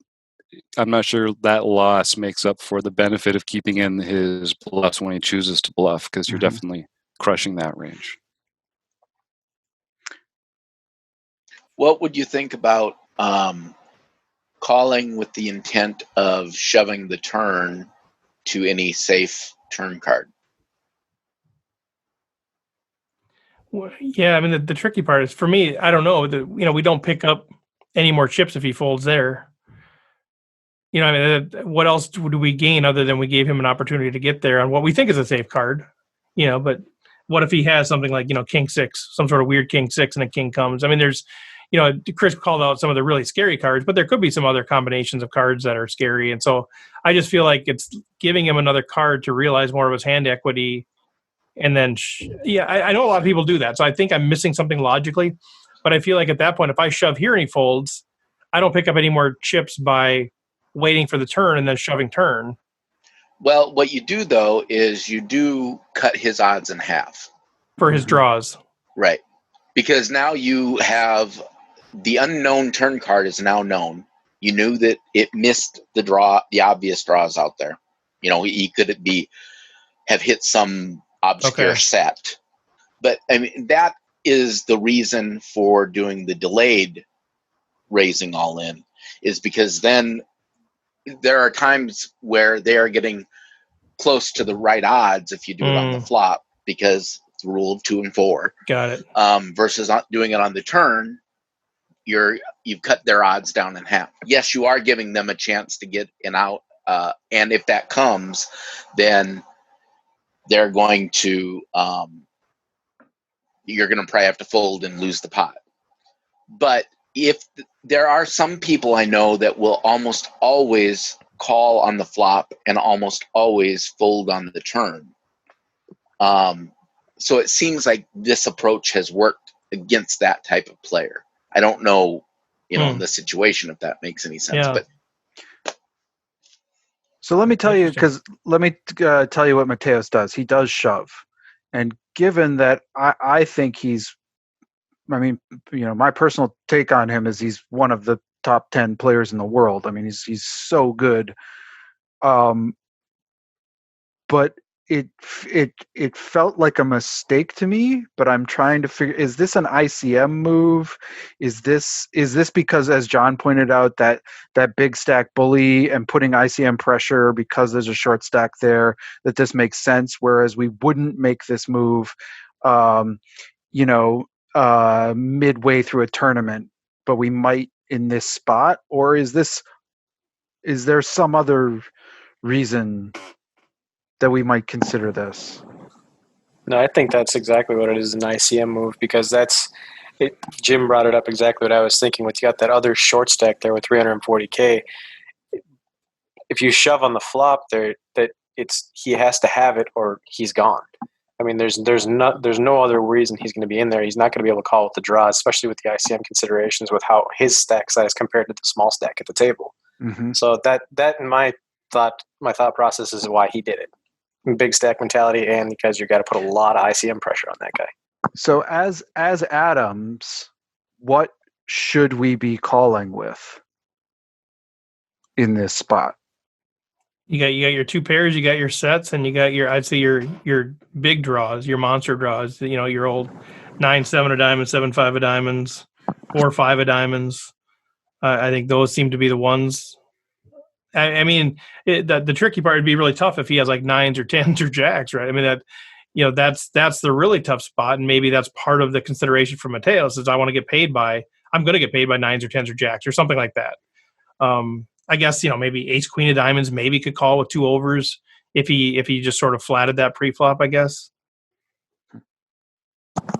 loss makes up for the benefit of keeping in his bluffs when he chooses to bluff, because you're definitely crushing that range. What would you think about calling with the intent of shoving the turn to any safe turn card? Well, yeah, I mean, the tricky part is, for me, I don't know. We don't pick up any more chips if he folds there. I mean, what else do we gain other than we gave him an opportunity to get there on what we think is a safe card? But what if he has something like, king six, some sort of weird king six, and a king comes? I mean, there's, Chris called out some of the really scary cards, but there could be some other combinations of cards that are scary. And so I just feel like it's giving him another card to realize more of his hand equity. And then, I know a lot of people do that. So I think I'm missing something logically. But I feel like at that point, if I shove here and he folds, I don't pick up any more chips by waiting for the turn and then shoving turn. Well, what you do, though, is you do cut his odds in half. For his draws. Right. Because now you have the unknown turn card is now known. You knew that it missed the obvious draws out there. He could have hit some obscure set. But I mean, that is the reason for doing the delayed raising all in, is because then there are times where they are getting close to the right odds if you do it on the flop, because it's the rule of 2 and 4. Got it. Versus not doing it on the turn, you've cut their odds down in half. Yes, you are giving them a chance to get in out, and if that comes, then they're going to you're going to probably have to fold and lose the pot. But if there are some people I know that will almost always call on the flop and almost always fold on the turn. So it seems like this approach has worked against that type of player. I don't know, in the situation, if that makes any sense. Yeah. But So let me tell you what Mateos does. He does shove, and given that I think my personal take on him is he's one of the top 10 players in the world. I mean, he's so good. But it felt like a mistake to me, but I'm trying to figure, is this an ICM move? Is this because, as John pointed out, that big stack bully and putting ICM pressure because there's a short stack there, that this makes sense, whereas we wouldn't make this move midway through a tournament, but we might in this spot? Or is there some other reason that we might consider this? No, I think that's exactly what it is, an ICM move, because Jim brought it up exactly what I was thinking. With you got that other short stack there with 340K. If you shove on the flop there, he has to have it or he's gone. I mean, there's no other reason he's going to be in there. He's not going to be able to call with the draw, especially with the ICM considerations with how his stack size compared to the small stack at the table. Mm-hmm. So that in my thought process is why he did it. Big stack mentality, and because you got to put a lot of ICM pressure on that guy. So as Adams, what should we be calling with in this spot? You got your two pairs, you got your sets, and you got your big draws, your monster draws. Your old 9-7 of diamonds, 7-5 of diamonds, 4-5 of diamonds. I think those seem to be the ones. I mean, the tricky part would be really tough if he has like 9s or 10s or jacks, right? I mean, that's the really tough spot, and maybe that's part of the consideration for Mateos is I'm going to get paid by 9s or 10s or jacks or something like that. I guess maybe ace queen of diamonds maybe could call with 2 overs if he just sort of flatted that pre-flop, I guess.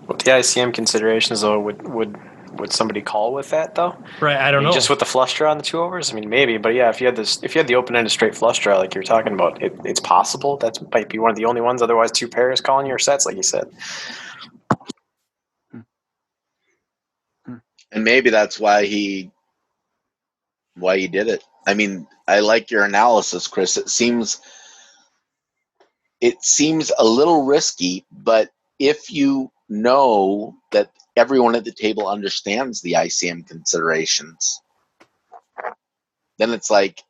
With the ICM considerations, though, would somebody call with that though? Right, I don't know. Just with the flush draw on the 2 overs, I mean, maybe. But yeah, if you had the open-ended straight flush draw like you were talking about, it's possible. That might be one of the only ones. Otherwise, 2 pairs calling your sets, like you said. and maybe that's why he did it. I mean, I like your analysis, Chris. It seems a little risky, but if you know that everyone at the table understands the ICM considerations, then it's like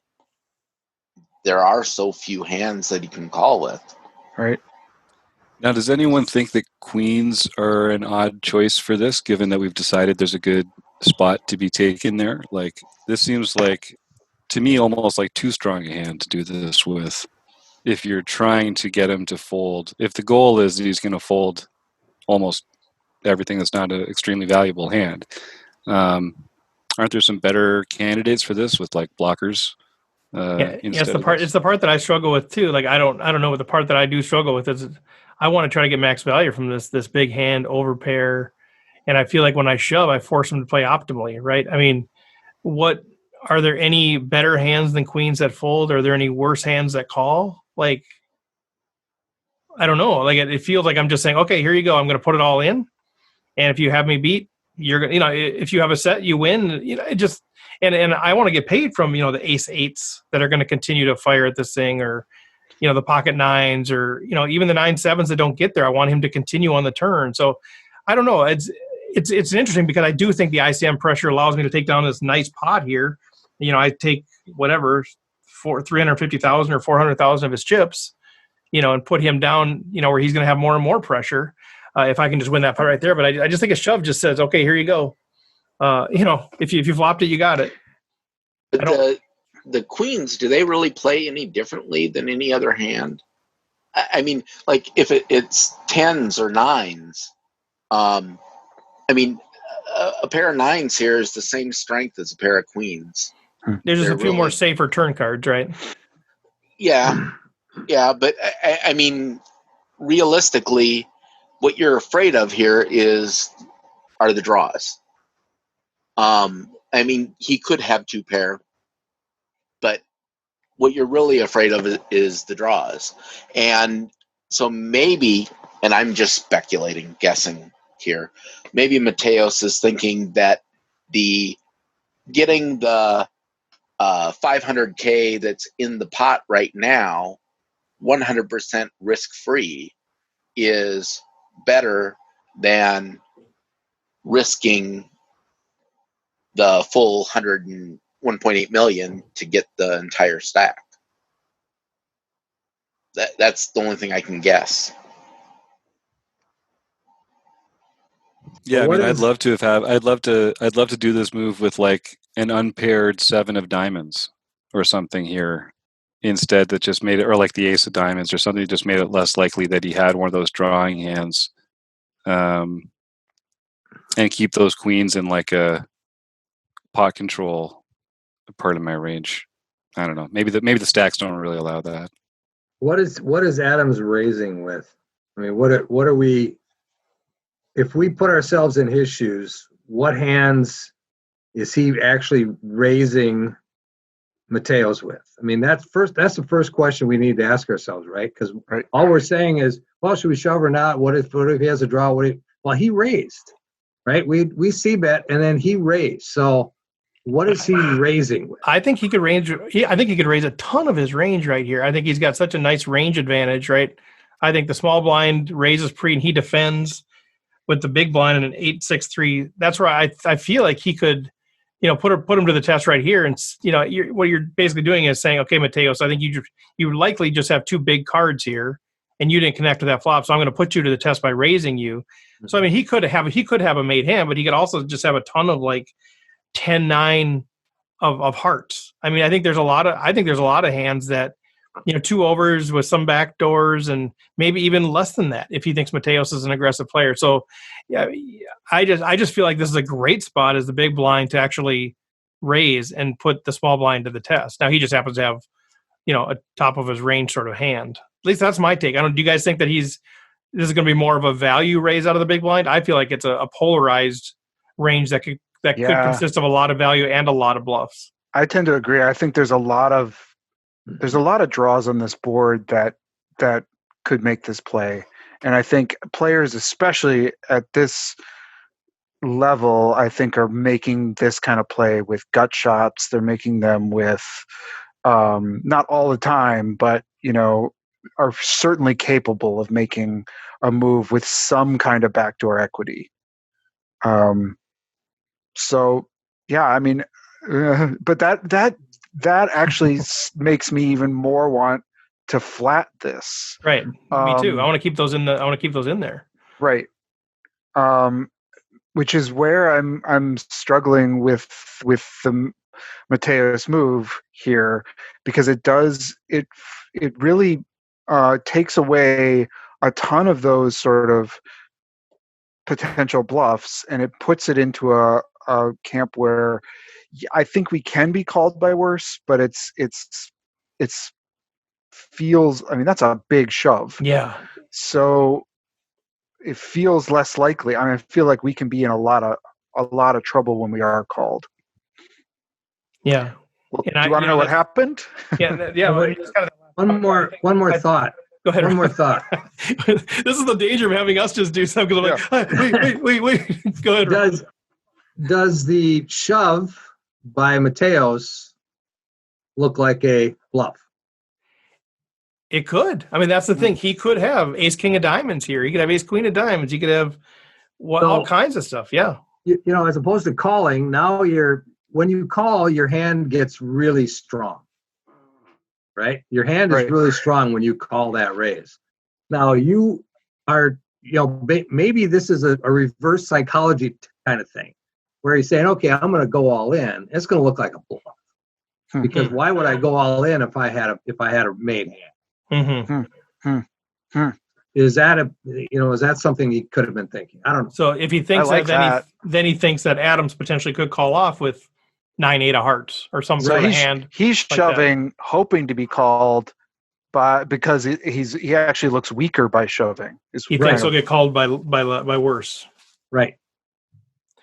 there are so few hands that you can call with. Right. Now, does anyone think that queens are an odd choice for this, given that we've decided there's a good spot to be taken there? Like, this seems like, to me, almost like too strong a hand to do this with. If you're trying to get him to fold, if the goal is that he's going to fold almost everything that's not an extremely valuable hand, aren't there some better candidates for this with like blockers? It's the part that I struggle with too. Like I don't know what the part that I do struggle with is. I want to try to get max value from this big hand over pair, and I feel like when I shove, I force him to play optimally, right? I mean, are there any better hands than queens that fold? Are there any worse hands that call? Like, I don't know. Like it feels like I'm just saying, okay, here you go. I'm going to put it all in, and if you have me beat, you're going. If you have a set, you win. It just and I want to get paid from the ace 8s that are going to continue to fire at this thing, or the pocket 9s, or even the 9-7s that don't get there. I want him to continue on the turn. So I don't know. It's interesting because I do think the ICM pressure allows me to take down this nice pot here. I take whatever for 350,000 or 400,000 of his chips, and put him down, where he's going to have more and more pressure if I can just win that pot right there. But I just think a shove just says, okay, here you go. If you flopped it, you got it. But the queens, do they really play any differently than any other hand? I mean, like if it's 10s or 9s, I mean, a pair of 9s here is the same strength as a pair of queens. There's just a few more safer turn cards, right? Yeah, but I mean, realistically, what you're afraid of here are the draws. I mean, he could have 2 pair, but what you're really afraid of is the draws. And so maybe, and I'm just speculating, guessing here, maybe Mateos is thinking that getting the 500K that's in the pot right now, 100% risk-free, is better than risking the full 1.8 million to get the entire stack. That's the only thing I can guess. Yeah, Well, I mean, I'd love to do this move with like an unpaired 7 of diamonds or something here instead, that just made it, or like the ace of diamonds or something that just made it less likely that he had one of those drawing hands, and keep those queens in like a pot control part of my range. I don't know. Maybe the stacks don't really allow that. What is Adams raising with? I mean, what are we? If we put ourselves in his shoes, what hands is he actually raising Mateos with? I mean, that's the first question we need to ask ourselves, right? Because all we're saying is, well, should we shove or not? What if he has a draw? Well, he raised, right? We see bet and then he raised. So what is he raising with? I think he could range. I think he could raise a ton of his range right here. I think he's got such a nice range advantage, right? I think the small blind raises pre and he defends with the big blind and an 8-6-3. That's where I feel like he could, put him to the test right here. And what you're basically doing is saying, okay, Mateos, I think you likely just have 2 big cards here, and you didn't connect to that flop, so I'm going to put you to the test by raising you. Mm-hmm. So I mean, he could have a made hand, but he could also just have a ton of like 10-9 of hearts. I mean, I think there's a lot of hands that, 2 overs with some back doors and maybe even less than that if he thinks Mateos is an aggressive player. So yeah, I just feel like this is a great spot as the big blind to actually raise and put the small blind to the test. Now he just happens to have, a top of his range sort of hand. At least that's my take. Do you guys think that this is going to be more of a value raise out of the big blind? I feel like it's a polarized range that could consist of a lot of value and a lot of bluffs. I tend to agree. I think there's a lot of draws on this board that could make this play. And I think players, especially at this level, I think are making this kind of play with gut shots. They're making them with, not all the time, but, are certainly capable of making a move with some kind of backdoor equity. So, yeah, I mean, but that actually makes me even more want to flat this. Right. Me too. I want to keep those in there. Right. Which is where I'm struggling with the Mateos move here, because it really takes away a ton of those sort of potential bluffs, and it puts it into a camp where I think we can be called by worse, but it's feels. I mean, that's a big shove. Yeah. So it feels less likely. I feel like we can be in a lot of trouble when we are called. Yeah. Well, do you want to know what happened? Yeah. Yeah. One more thought. Go ahead. One more thought. This is the danger of having us just do something. Because I'm like, wait. Go ahead. Does the shove by Mateos look like a bluff? It could. I mean, that's the thing. He could have ace king of diamonds here. He could have ace queen of diamonds. He could have all kinds of stuff. Yeah. As opposed to calling, now when you call, your hand gets really strong. Right? Your hand is really strong when you call that raise. Now you are, maybe this is a reverse psychology kind of thing, where he's saying, okay, I'm going to go all in. It's going to look like a bluff, because why would I go all in if I had a made hand? Is that something he could have been thinking? I don't know. So if he thinks then he thinks that Adams potentially could call off with 9-8 of hearts or some sort of hand. He's like shoving, hoping to be called, because he actually looks weaker by shoving. He thinks he'll get called by worse. Right.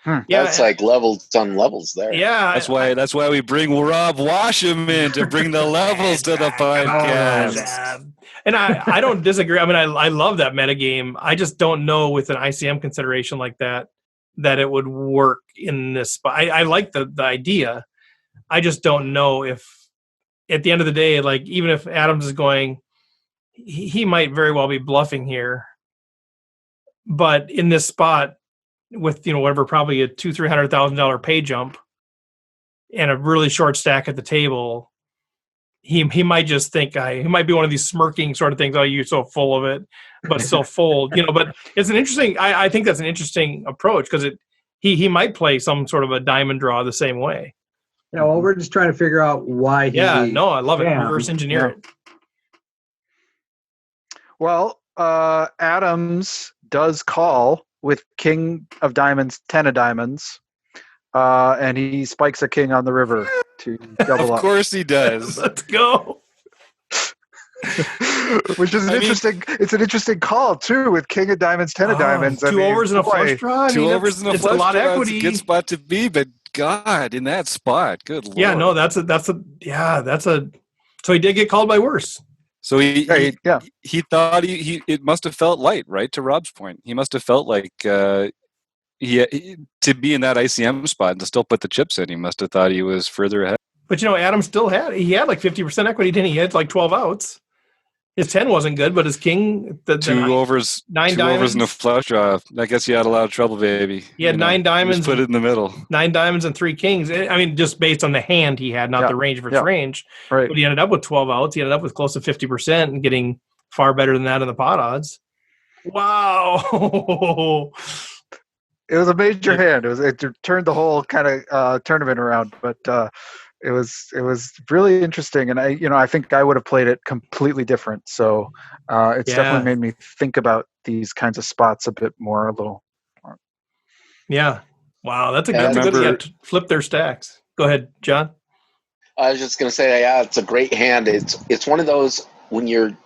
Yeah, That's like levels on levels there. yeah. That's why we bring Rob Washam in to bring the levels to the podcast. And I don't disagree. I mean, I love that metagame. I just don't know with an ICM consideration like that it would work in this spot. I like the idea. I just don't know if at the end of the day, like even if Adams is going, he might very well be bluffing here. But in this spot with, whatever, probably a $200,000-$300,000 pay jump and a really short stack at the table, he might just think he might be one of these smirking sort of things. Oh, you're so full of it, but still fold, but it's an interesting, I think that's an interesting approach because he might play some sort of a diamond draw the same way. Yeah, well, we're just trying to figure out why he. Yeah, no, I love it. Reverse engineer it. Well, Adams does call with king of diamonds, 10 of diamonds, and he spikes a king on the river to double up. Of course he does. Let's go. Which is it's an interesting call too, with king of diamonds, 10 of diamonds. Two overs and a flush draw. Two overs and a flush draw. It's a lot of equity. It's a good spot to be, but God, in that spot, good Lord. Yeah, no, that's a. So he did get called by worse. So he thought it must have felt light, right? To Rob's point, he must have felt like to be in that ICM spot and to still put the chips in. He must have thought he was further ahead. But Adam still had like 50% equity, didn't he? He had like 12 outs. His 10 wasn't good, but his king, two overs and a flush draw. I guess he had a lot of trouble, baby. He had 9 diamonds. Just put it in the middle. 9 diamonds and 3 kings. I mean, just based on the hand he had, not the range versus range. Right. But he ended up with 12 outs. He ended up with close to 50% and getting far better than that in the pot odds. Wow. It was a major hand. It turned the whole kind of tournament around, but it was really interesting, and I think I would have played it completely different. So it's definitely made me think about these kinds of spots a bit more. A little. Yeah. Wow, that's a good to flip their stacks. Go ahead, John. I was just going to say, it's a great hand. It's one of those when you're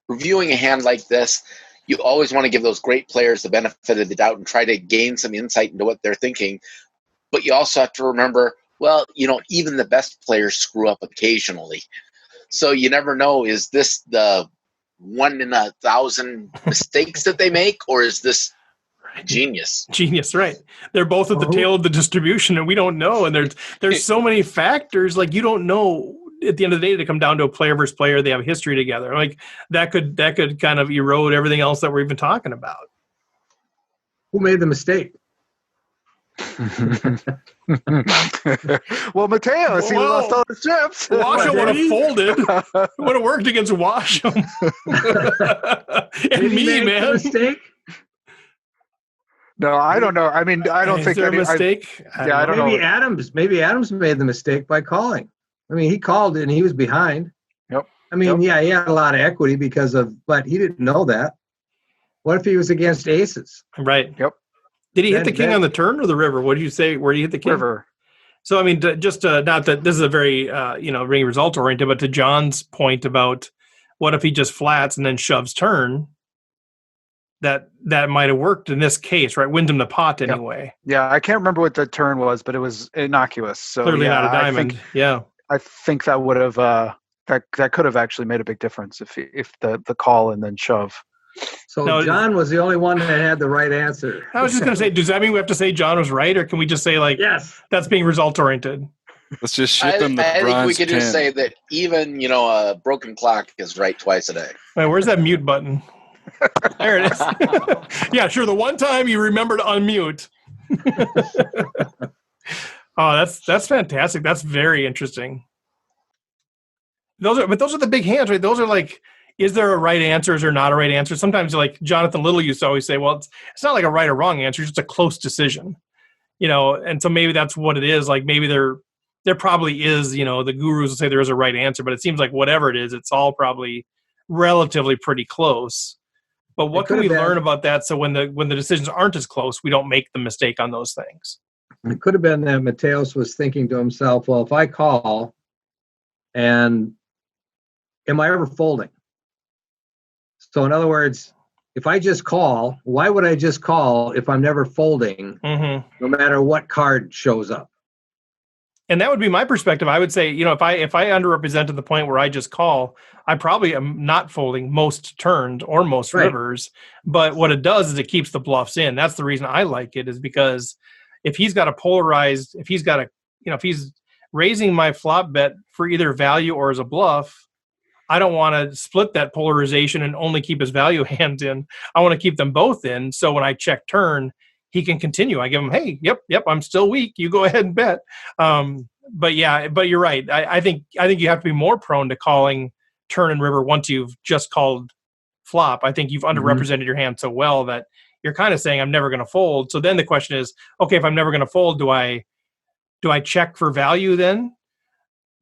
reviewing a hand like this, you always want to give those great players the benefit of the doubt and try to gain some insight into what they're thinking. But you also have to remember, well, even the best players screw up occasionally. So you never know, is this the 1 in 1,000 mistakes that they make, or is this genius? Genius, right. They're both at the tail of the distribution, and we don't know. And there's so many factors, like you don't know at the end of the day to come down to a player versus player. They have history together. Like that could kind of erode everything else that we're even talking about. Who made the mistake? Well, Mateos, he lost all his chips. Washam would have folded. It would have worked against Washam. And me, man. Mistake? No, I don't know. I mean, I don't think there a mistake. I don't know. Maybe Adams made the mistake by calling. I mean, he called it and he was behind. Yep. I mean, he had a lot of equity but he didn't know that. What if he was against aces? Right. Yep. Did he hit the king on the turn or the river? What did you say? Where did he hit the king? River. So, I mean, just not that this is a very, ring result oriented, but to John's point about what if he just flats and then shoves turn, that might have worked in this case, right? Wins him the pot anyway. Yeah, I can't remember what the turn was, but it was innocuous. So clearly not a diamond. I think that would have that could have actually made a big difference if the call and then shove. So John was the only one that had the right answer. I was just going to say, does that mean we have to say John was right, or can we just say yes, that's being result oriented? Let's just ship him the bronze I think we could pin. just say that even a broken clock is right twice a day. Wait, where's that mute button? There it is. Yeah, sure. The one time you remember to unmute. Oh, that's fantastic. That's very interesting. Those are the big hands, right? Those are like, is there a right answer? Is there not a right answer? Sometimes, like Jonathan Little used to always say, well, it's not like a right or wrong answer. It's just a close decision, and so maybe that's what it is. Like maybe there probably is, the gurus will say there is a right answer, but it seems like whatever it is, it's all probably relatively pretty close. But what can we learn about that so when the decisions aren't as close, we don't make the mistake on those things? It could have been that Mateos was thinking to himself, well, if I call, and am I ever folding? So in other words, if I just call, why would I just call if I'm never folding, no matter what card shows up? And that would be my perspective. I would say, if I underrepresent to the point where I just call, I probably am not folding most turns or most rivers. But what it does is it keeps the bluffs in. That's the reason I like it, is because if he's got a polarized, if he's raising my flop bet for either value or as a bluff, I don't want to split that polarization and only keep his value hand in. I want to keep them both in. So when I check turn, he can continue. I give him, hey, yep, I'm still weak. You go ahead and bet. But you're right. I think you have to be more prone to calling turn and river once you've just called flop. I think you've underrepresented your hand so well that you're kind of saying I'm never going to fold. So then the question is, okay, if I'm never going to fold, do I check for value then?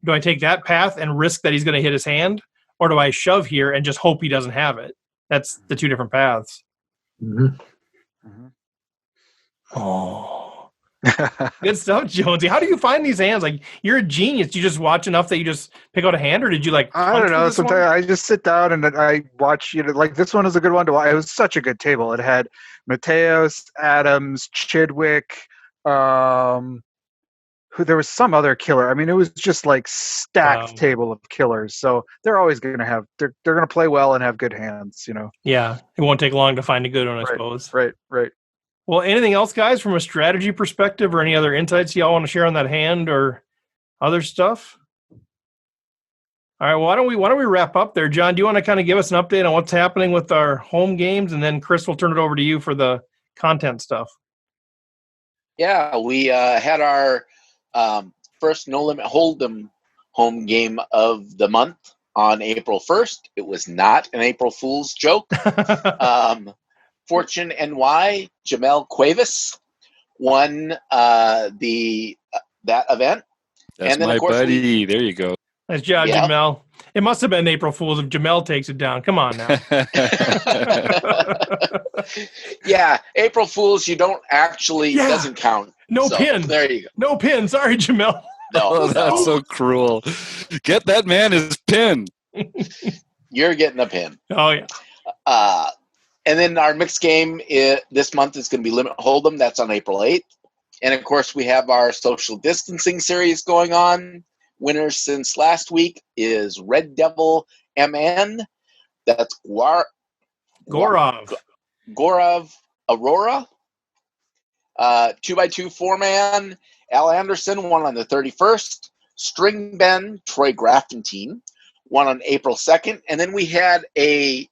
Do I take that path and risk that he's going to hit his hand? Or do I shove here and just hope he doesn't have it? That's the two different paths. Oh, good stuff, Jonesy. How do you find these hands? Like, you're a genius. You just watch enough that you just pick out a hand, or did you like? I don't know. Sometimes I just sit down and I watch. Like this one is a good one to watch. It was such a good table. It had Mateos, Adams, Chidwick. There was some other killer. I mean, it was just like stacked table of killers. So they're always going to have. They're going to play well and have good hands. Yeah, it won't take long to find a good one, I suppose. Right. Well, anything else, guys, from a strategy perspective, or any other insights y'all want to share on that hand or other stuff? All right, well, why don't we wrap up there, John? Do you want to kind of give us an update on what's happening with our home games, and then Chris will turn it over to you for the content stuff. Yeah, we had our first No Limit Hold'em home game of the month on April 1st. It was not an April Fool's joke. Fortune NY, Jamel Cuevas won that event. That's and then, my of course, buddy. There you go. Nice job, Jamel. It must have been April Fool's if Jamel takes it down. Come on now. Yeah, April Fool's, you don't actually, doesn't count. No pin. There you go. No pin. Sorry, Jamel. No, that's so cruel. Get that man his pin. You're getting a pin. Oh, yeah. And then our mixed game this month is going to be Limit Hold'em. That's on April 8th. And, of course, we have our social distancing series going on. Winners since last week is Red Devil MN. That's Gaurav Aurora. 2x2 4-man. Al Anderson won on the 31st. String Ben, Troy Grafton won on April 2nd. And then we had a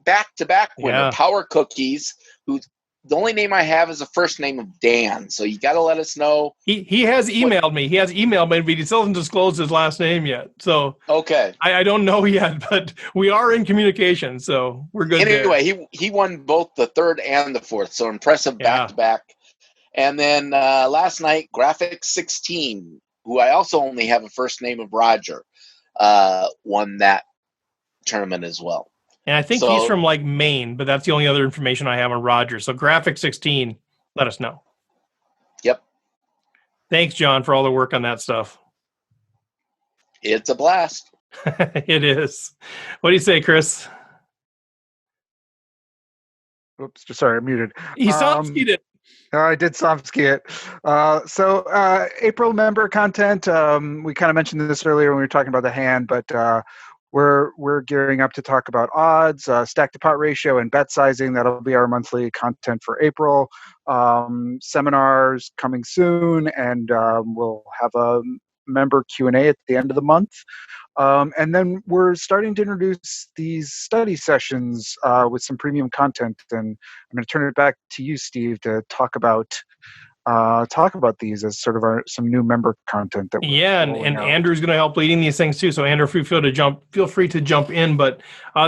back-to-back winner, Power Cookies, who the only name I have is the first name of Dan. So you got to let us know. He has emailed me. He has emailed me, but he still hasn't disclosed his last name yet. So okay, I don't know yet, but we are in communication, so we're good. Anyway, he won both the third and the fourth. So impressive back-to-back. And then last night, Graphic 16, who I also only have a first name of Roger, won that tournament as well. And I think he's from like Maine, but that's the only other information I have on Roger. So Graphic 16, let us know. Yep. Thanks, John, for all the work on that stuff. It's a blast. It is. What do you say, Chris? Oops, sorry, I'm muted. He Somsky'd it. I did Somsky it. So April member content, we kind of mentioned this earlier when we were talking about the hand, but we're gearing up to talk about odds, stack to pot ratio, and bet sizing. That'll be our monthly content for April. Seminars coming soon, and we'll have a member Q&A at the end of the month. And then we're starting to introduce these study sessions with some premium content. And I'm going to turn it back to you, Steve, to talk about these as sort of some new member content that and Andrew's going to help leading these things too. So Andrew, feel free to jump in. But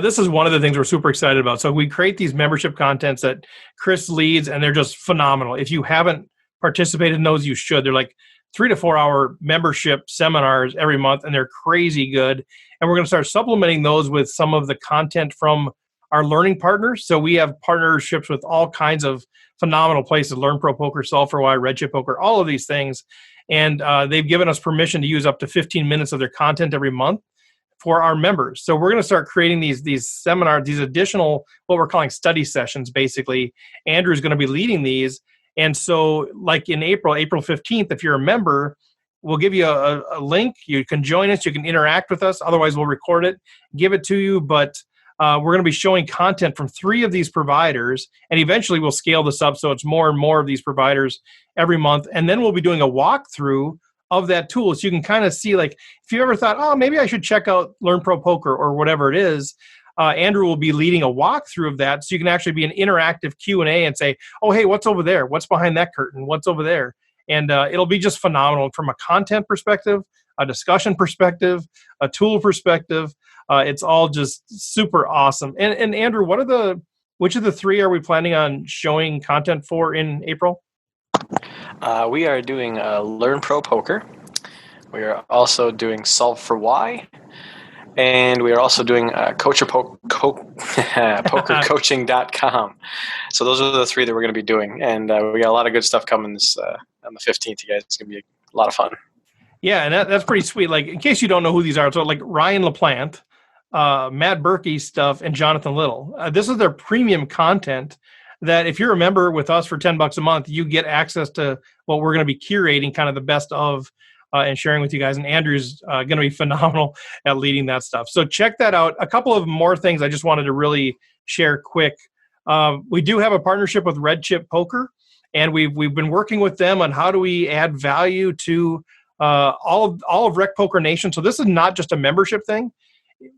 this is one of the things we're super excited about. So we create these membership contents that Chris leads, and they're just phenomenal. If you haven't participated in those, you should. They're like 3 to 4 hour membership seminars every month, and they're crazy good. And we're going to start supplementing those with some of the content from our learning partners. So we have partnerships with all kinds of phenomenal places: Learn Pro Poker, Solve for Why, Red Chip Poker, all of these things. And they've given us permission to use up to 15 minutes of their content every month. for our members. So we're going to start creating these seminars, these additional, what we're calling study sessions, basically. Andrew's going to be leading these. And so like in April 15th, if you're a member, we'll give you a link. You can join us. You can interact with us. Otherwise, we'll record it, give it to you. But we're going to be showing content from 3 of these providers. And eventually, we'll scale this up so it's more and more of these providers every month. And then we'll be doing a walkthrough of that tool. So you can kind of see, like, if you ever thought, oh, maybe I should check out Learn Pro Poker or whatever it is, Andrew will be leading a walkthrough of that. So you can actually be an interactive Q&A and say, oh, hey, what's over there? What's behind that curtain? What's over there? And it'll be just phenomenal from a content perspective, a discussion perspective, a tool perspective. It's all just super awesome. And Andrew, which of the 3 are we planning on showing content for in April? We are doing Learn Pro Poker. We are also doing Solve for Why. And we are also doing pokercoaching.com. So those are the 3 that we're going to be doing. And we got a lot of good stuff coming this on the 15th, you guys. It's going to be a lot of fun. Yeah, and that's pretty sweet. Like, in case you don't know who these are, so like Ryan LaPlante, Matt Berkey's stuff, and Jonathan Little. This is their premium content that if you're a member with us for $10 a month, you get access to what we're going to be curating, kind of the best of, and sharing with you guys. And Andrew's going to be phenomenal at leading that stuff. So check that out. A couple of more things I just wanted to really share quick. We do have a partnership with Red Chip Poker, and we've been working with them on how do we add value to all of RecPoker Nation. So this is not just a membership thing,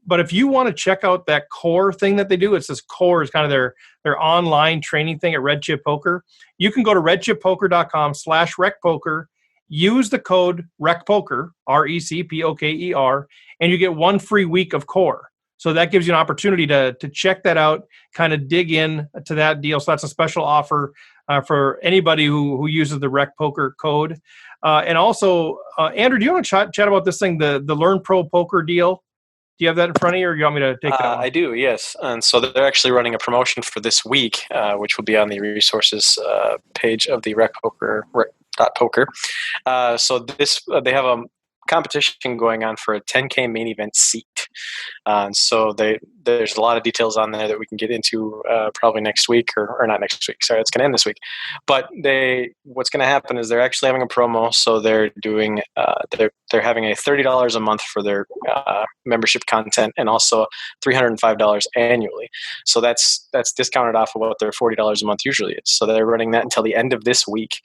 but if you want to check out that core thing that they do, it's this core is kind of their online training thing at Red Chip Poker. You can go to redchippoker.com/RecPoker. Use the code RecPoker, RecPoker, and you get 1 free week of core. So that gives you an opportunity to check that out, kind of dig in to that deal. So that's a special offer for anybody who uses the RecPoker code. And also, Andrew, do you want to chat about this thing, the Learn Pro Poker deal? Do you have that in front of you, or do you want me to take it on? I do, yes. And so they're actually running a promotion for this week, which will be on the resources page of the RecPoker.poker. So they have a competition going on for a 10K main event seat. So there's a lot of details on there that we can get into probably next week, or not next week. Sorry, it's going to end this week. But what's going to happen is they're actually having a promo. So they're doing they're having a $30 a month for their membership content, and also $305 annually. So that's discounted off of what their $40 a month usually is. So they're running that until the end of this week.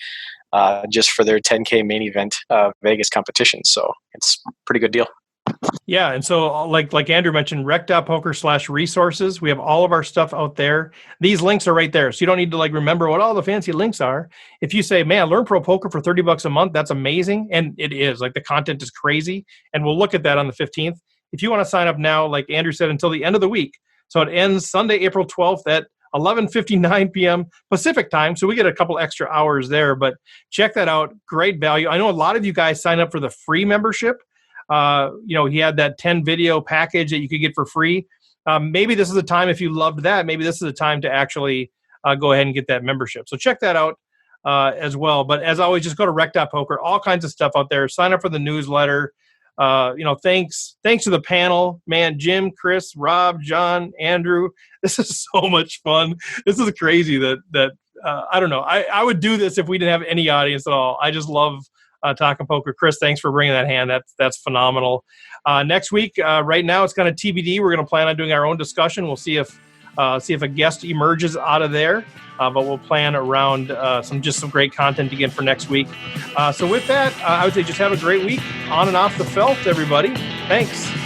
Just for their 10K main event Vegas competition. So it's a pretty good deal. Yeah, and so like Andrew mentioned, rec.poker/resources. We have all of our stuff out there. These links are right there. So you don't need to remember what all the fancy links are. If you say, man, Learn Pro Poker for $30 a month, that's amazing. And it is. The content is crazy. And we'll look at that on the 15th. If you want to sign up now, like Andrew said, until the end of the week. So it ends Sunday, April 12th at 11:59 p.m. Pacific time. So we get a couple extra hours there, but check that out. Great value. I know a lot of you guys sign up for the free membership. He had that 10 video package that you could get for free. Maybe this is the time, if you loved that, maybe this is the time to actually go ahead and get that membership. So check that out as well. But as always, just go to rec.poker, all kinds of stuff out there. Sign up for the newsletter. Thanks to the panel, man, Jim, Chris, Rob, John, Andrew. This is so much fun. This is crazy that I don't know. I would do this if we didn't have any audience at all. I just love talking poker. Chris, thanks for bringing that hand. That's phenomenal. Next week, right now it's kind of TBD. We're going to plan on doing our own discussion. We'll see if a guest emerges out of there. But we'll plan around some great content again for next week. So with that, I would say just have a great week on and off the felt, everybody. Thanks.